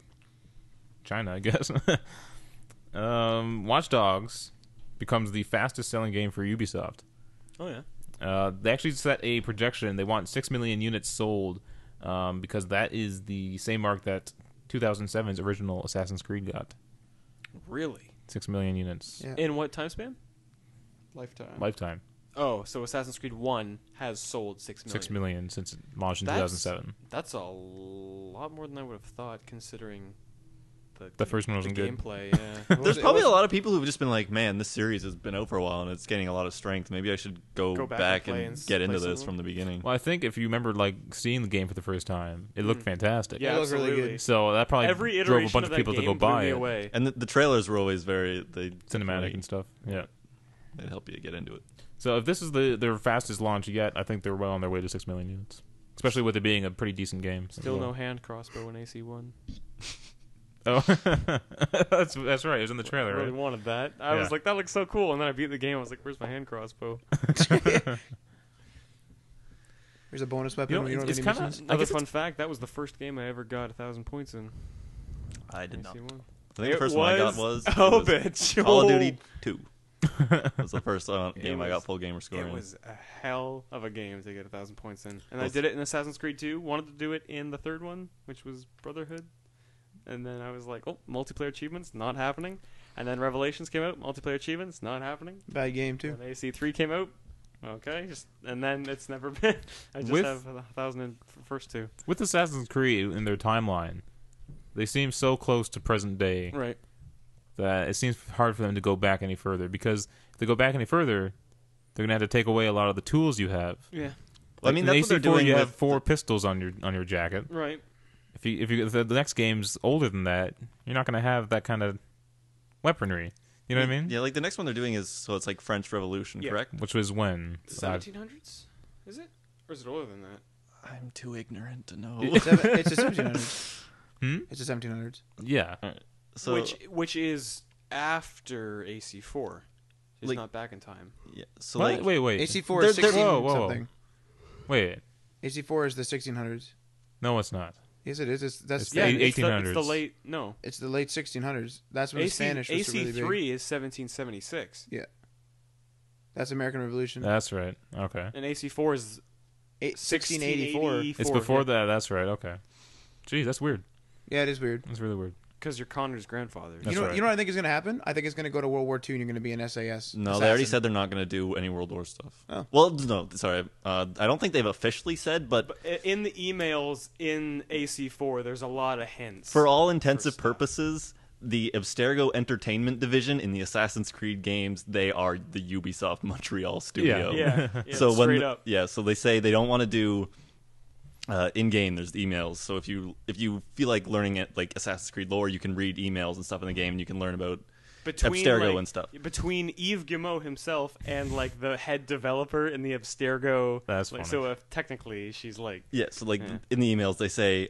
China, I guess. Watch Dogs becomes the fastest selling game for Ubisoft. Oh yeah. They actually set a projection. They want 6 million units sold because that is the same mark that 2007's original Assassin's Creed got. Really? 6 million units. yeah. In what time span? Lifetime. Lifetime. Oh, so Assassin's Creed 1 has sold 6 million. 6 million since it launched in That's- 2007. That's a lot more than I would have thought, considering The first one wasn't the good. gameplay. Yeah. There's probably a lot of people who've just been like, man, this series has been out for a while and it's getting a lot of strength. Maybe I should go Go back back and play and and get into play some this more. from the beginning. Well, I think if you remember like seeing the game for the first time, it looked fantastic. Yeah, It looked really absolutely. good. So that probably Every drove iteration a bunch of of that people to game go blew buy me it. away. And the trailers were always very Cinematic and stuff. Yeah. They'd help you get into it. So if this is their fastest launch yet, I think they're well on their way to 6 million units. Especially with it being a pretty decent game. Still no hand crossbow in AC1. Oh, that's right. It was in the I trailer, really right? wanted that. I was Yeah. like, that looks so cool. And then I beat the game. I was like, where's my hand crossbow? There's a bonus weapon. You know, when you don't it's have any kinda- missions. I Another guess fun fact, that was the first game I ever got 1,000 points in. I did not. AC1. I think the first one I got was Oh, it was bitch. Call of Oh. Duty 2. Was the first game I got was- full gamer score It in. was a hell of a game to get 1,000 points in. And I Well, did it in Assassin's Creed 2. Wanted to do it in the third one, which was Brotherhood. And then I was like, oh, multiplayer achievements, not happening. And then Revelations came out, multiplayer achievements, not happening. Bad game too. And AC3 came out. Okay, and then it's never been. I just With- have 1,000 in the first two. With Assassin's Creed in their timeline, they seem so close to present day Right. that it seems hard for them to go back any further. Because if they go back any further, they're gonna have to take away a lot of the tools you have. Yeah. Well, I mean, in that's what they're AC4, doing you with have 4 pistols on your jacket. Right. If the next game's older than that, you're not gonna have that kind of weaponry. You know what I mean? Yeah, like the next one they're doing is so it's like French Revolution, Yeah. correct? Which was when? 1700s? Is it? Or is it older than that? I'm too ignorant to know. It's a 1700s. Hmm? It's a 1700s. Yeah. So which is after AC4. It's Like- not back in time. yeah, so What? like Wait. AC4 They're- is they're- 16 Whoa. something. Wait. AC4 is the 1600s. No, it's not. Yes, it is. That's It's Yeah, the it's the 1800s. late. No. It's the late 1600s. That's when the Spanish was really big. AC3 is 1776. That's American Revolution. That's right. Okay. And AC4 is 1684. It's before that. That's right. Okay. Geez, that's weird. Yeah, it is weird. That's really weird. Because you're Connor's grandfather. That's you know, right. you know what I think is going to happen? I think it's going to go to World War II and you're going to be an SAS. no, they already assassin. said they're not going to do any World War stuff. Oh. Well, no, sorry. I don't think they've officially said, but But in the emails in AC4, there's a lot of hints. for all intensive stuff. purposes, the Abstergo Entertainment Division in the Assassin's Creed games, they are the Ubisoft Montreal studio. Yeah. So straight up. so they say they don't want to do in game. There's emails. So if you feel like learning it like Assassin's Creed lore, you can read emails and stuff in the game, and you can learn about Abstergo like, and stuff. Between Yves Guillemot himself and like the head developer in the Abstergo. That's like, funny. so technically she's like. Yeah, so like Yeah. in the emails they say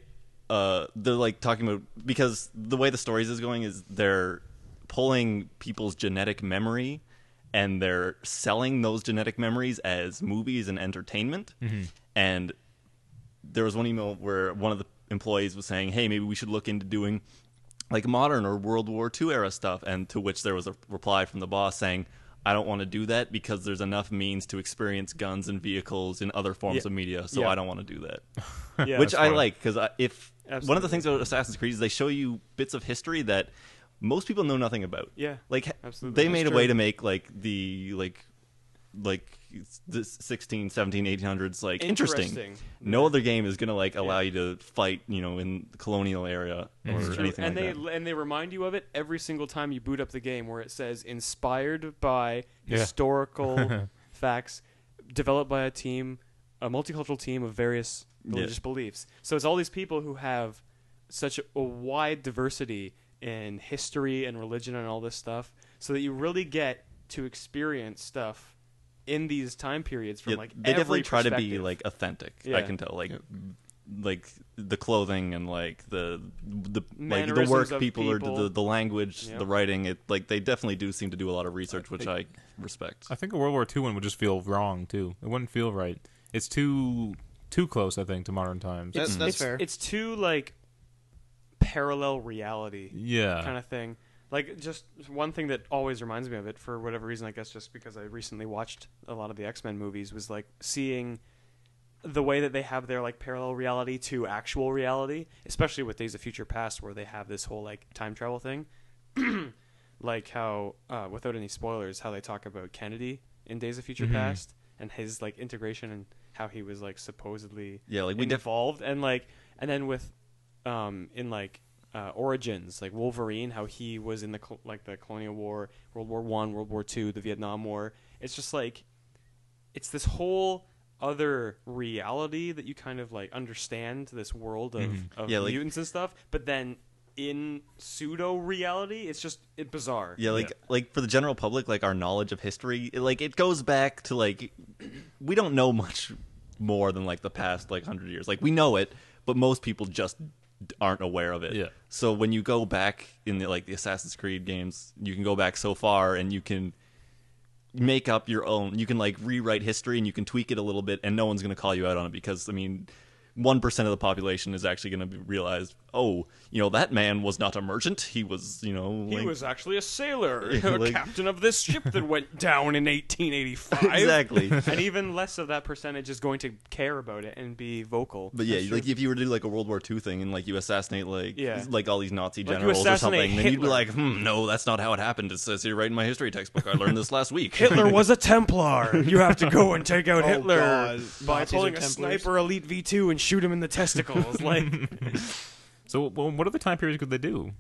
they're like talking about, because the way the stories is going is they're pulling people's genetic memory and they're selling those genetic memories as movies and entertainment. And there was one email where one of the employees was saying, hey, maybe we should look into doing like modern or World War II era stuff, and to which there was a reply from the boss saying, I don't want to do that because there's enough means to experience guns and vehicles in other forms Yeah. of media, so Yeah. I don't want to do that. Yeah, Which That's I funny. like, because if one of the Absolutely. things about Assassin's Creed is they show you bits of history that most people know nothing about. Yeah, Like absolutely. they made a That's way true. to make like the the 16, 17, 1800s like interesting. No Yeah. other game is gonna like allow Yeah. you to fight, in the colonial area or It's True. anything and like they that. and they remind you of it every single time you boot up the game, where it says inspired by Yeah. historical facts, developed by a multicultural team of various Yeah. religious beliefs. So it's all these people who have such a wide diversity in history and religion and all this stuff, so that you really get to experience stuff in these time periods from Yeah, like they every definitely try to be perspective. like authentic. I Yeah. can tell, like the clothing and like the Mannerisms work of people or people. the language, Yeah. the writing. It like they definitely do seem to do a lot of research, which I respect. I think a World War II one would just feel wrong too. It wouldn't feel right. It's too close, I think, to modern times. That's fair. It's too like parallel reality Yeah. kind of thing. Like, just one thing that always reminds me of it, for whatever reason, I guess just because I recently watched a lot of the X-Men movies, was like seeing the way that they have their like parallel reality to actual reality, especially with Days of Future Past, where they have this whole like time travel thing. Like how, without any spoilers, how they talk about Kennedy in Days of Future Past and his like integration and how he was like supposedly Yeah, like we involved, and then with in like Origins, like Wolverine, how he was in the the Colonial War, World War I, World War II, the Vietnam War. It's just like it's this whole other reality that you kind of like understand, this world of Yeah, like- mutants and stuff, but then in pseudo reality it's bizarre. Yeah, like for the general public, like our knowledge of history, it goes back to like we don't know much more than like the past like 100 years. Like we know it, but most people just aren't aware of it. Yeah. So when you go back in the Assassin's Creed games, you can go back so far and you can make up your own. You can rewrite history and you can tweak it a little bit, and no one's going to call you out on it because 1% of the population is actually going to realize, oh, that man was not a merchant. He was, he was actually a sailor, captain of this ship that went down in 1885. Exactly. And even less of that percentage is going to care about it and be vocal. But yeah, if you were to do a World War II thing and you assassinate all these Nazi generals or something, Hitler. then you'd be like, no, that's not how it happened. It says here right in my history textbook. I learned this last week. Hitler was a Templar. You have to go and take out Hitler God. by Nazis pulling are a Templars. sniper elite V2 and shoot him in the testicles. So, what other time periods could they do?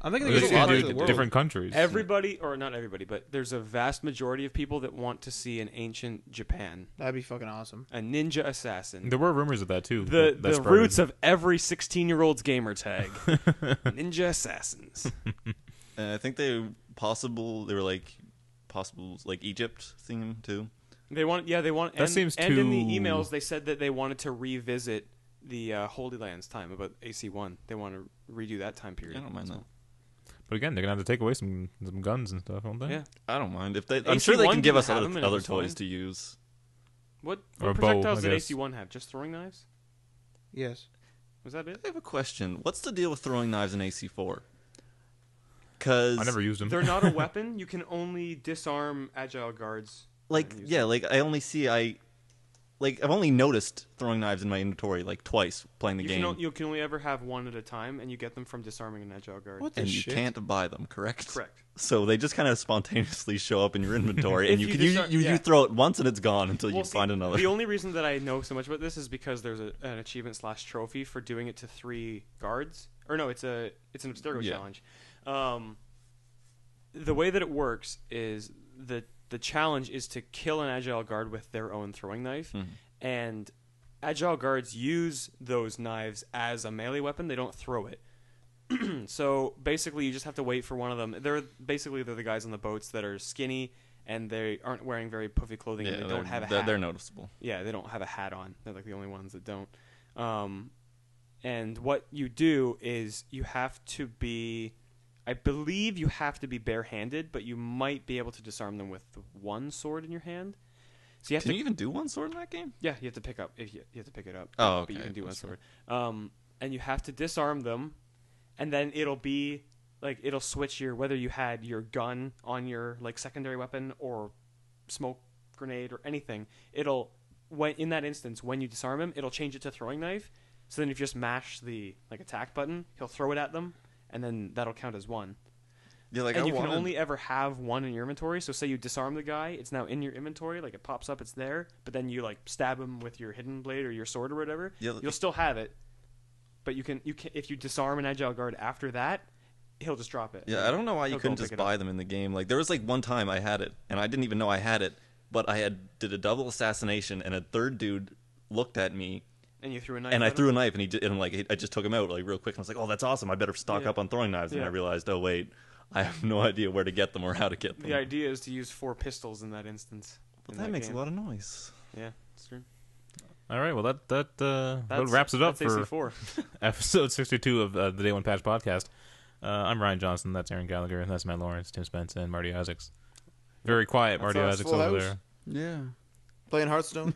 I'm thinking They there's could a lot do of the world. different countries. Everybody, or not everybody, but there's a vast majority of people that want to see an ancient Japan, That'd be fucking awesome. a ninja assassin. There were rumors of that too. The roots of every 16-year-old's gamer tag, ninja assassins. And I think they were possible Egypt theme too. They want. That and, seems and in the too- emails they said that they wanted to revisit the Holy Land's time about AC1. They want to redo that time period. I don't mind that. But again, they're gonna have to take away some guns and stuff, won't they? Yeah. I don't mind if they. I'm sure they AC1 can give us didn't have them and it other was toys fine. to use. What Or a bow, projectiles I did guess. AC1 have? Just throwing knives? Yes. Was that it? I have a question. What's the deal with throwing knives in AC4? Because I never used them. They're not a weapon. You can only disarm agile guards. I only see I've only noticed throwing knives in my inventory twice playing the You game, you can only ever have one at a time, and you get them from disarming an agile guard. What the and you shit? can't buy them. Correct. Correct. So they just kind of spontaneously show up in your inventory, and If you you can disar- you yeah. throw it once and it's gone until you Well, see, find another. The only reason that I know so much about this is because there's an achievement / trophy for doing it to 3 guards. Or no, it's an Abstergo Yeah. challenge. The way that it works is the challenge is to kill an agile guard with their own throwing knife, and agile guards use those knives as a melee weapon. They don't throw it. So basically, you just have to wait for one of them. They're the guys on the boats that are skinny and they aren't wearing very puffy clothing, and they don't have a hat. They're noticeable. Yeah, they don't have a hat on. They're the only ones that don't. And what you do is you have to be, I believe you have to be barehanded, but you might be able to disarm them with one sword in your hand. So you have Can to, you even do one sword in that game? yeah, you have to pick up. If you have to pick it up. Oh, But you okay. can do one That's sword. And you have to disarm them, and then it'll be it'll switch whether you had your gun on your secondary weapon or smoke grenade or anything. In that instance, when you disarm him, it'll change it to throwing knife. So then if you just mash the attack button, he'll throw it at them, and then that'll count as one. Yeah, And you can only ever have one in your inventory. So say you disarm the guy, it's now in your inventory, it pops up, it's there. But then you stab him with your hidden blade or your sword or whatever. Yeah, You'll still have it, but you can if you disarm an agile guard after that, he'll just drop it. Yeah, I don't know why you He'll go couldn't and just pick it up. buy them in the game. There was one time I had it, and I didn't even know I had it, but I did a double assassination, and a third dude looked at me, And you threw a knife. and I at him? threw a knife, and I just took him out real quick, and I was like, oh, that's awesome. I better stock Yeah. up on throwing knives. And Yeah. I realized, oh wait, I have no idea where to get them or how to get them. The idea is to use 4 pistols in that instance. But in that makes game. a lot of noise. Yeah, it's true. All right, well that wraps it up that's for AC4. episode 62 of the Day One Patch podcast. I'm Ryan Johnson. That's Aaron Gallagher. And that's Matt Lawrence, Tim Spence, and Marty Isaacs. Very quiet, That's Marty us, Isaacs full over house. there. Yeah. Playing Hearthstone.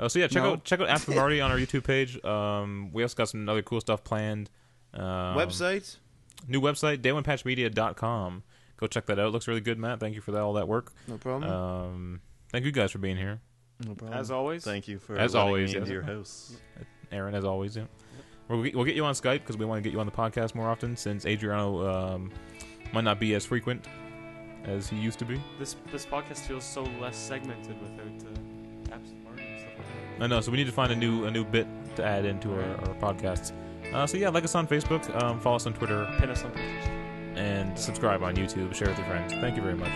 So yeah, check No. out Ask for Marty on our YouTube page. We also got some other cool stuff planned. Website. New website, day1patchmedia.com. Go check that out. It looks really good, Matt. Thank you for all that work. No problem. Thank you guys for being here. No problem. As always. Thank you for As letting always, me into yes. your house. Aaron, as always. Yeah. We'll get you on Skype because we want to get you on the podcast more often since Adriano might not be as frequent as he used to be. This podcast feels so less segmented without apps and Marty and stuff like that. I know, so we need to find a new bit to add into our podcasts. So yeah, like us on Facebook, follow us on Twitter, Pin us on pictures. and subscribe on YouTube. Share with your friends. Thank you very much.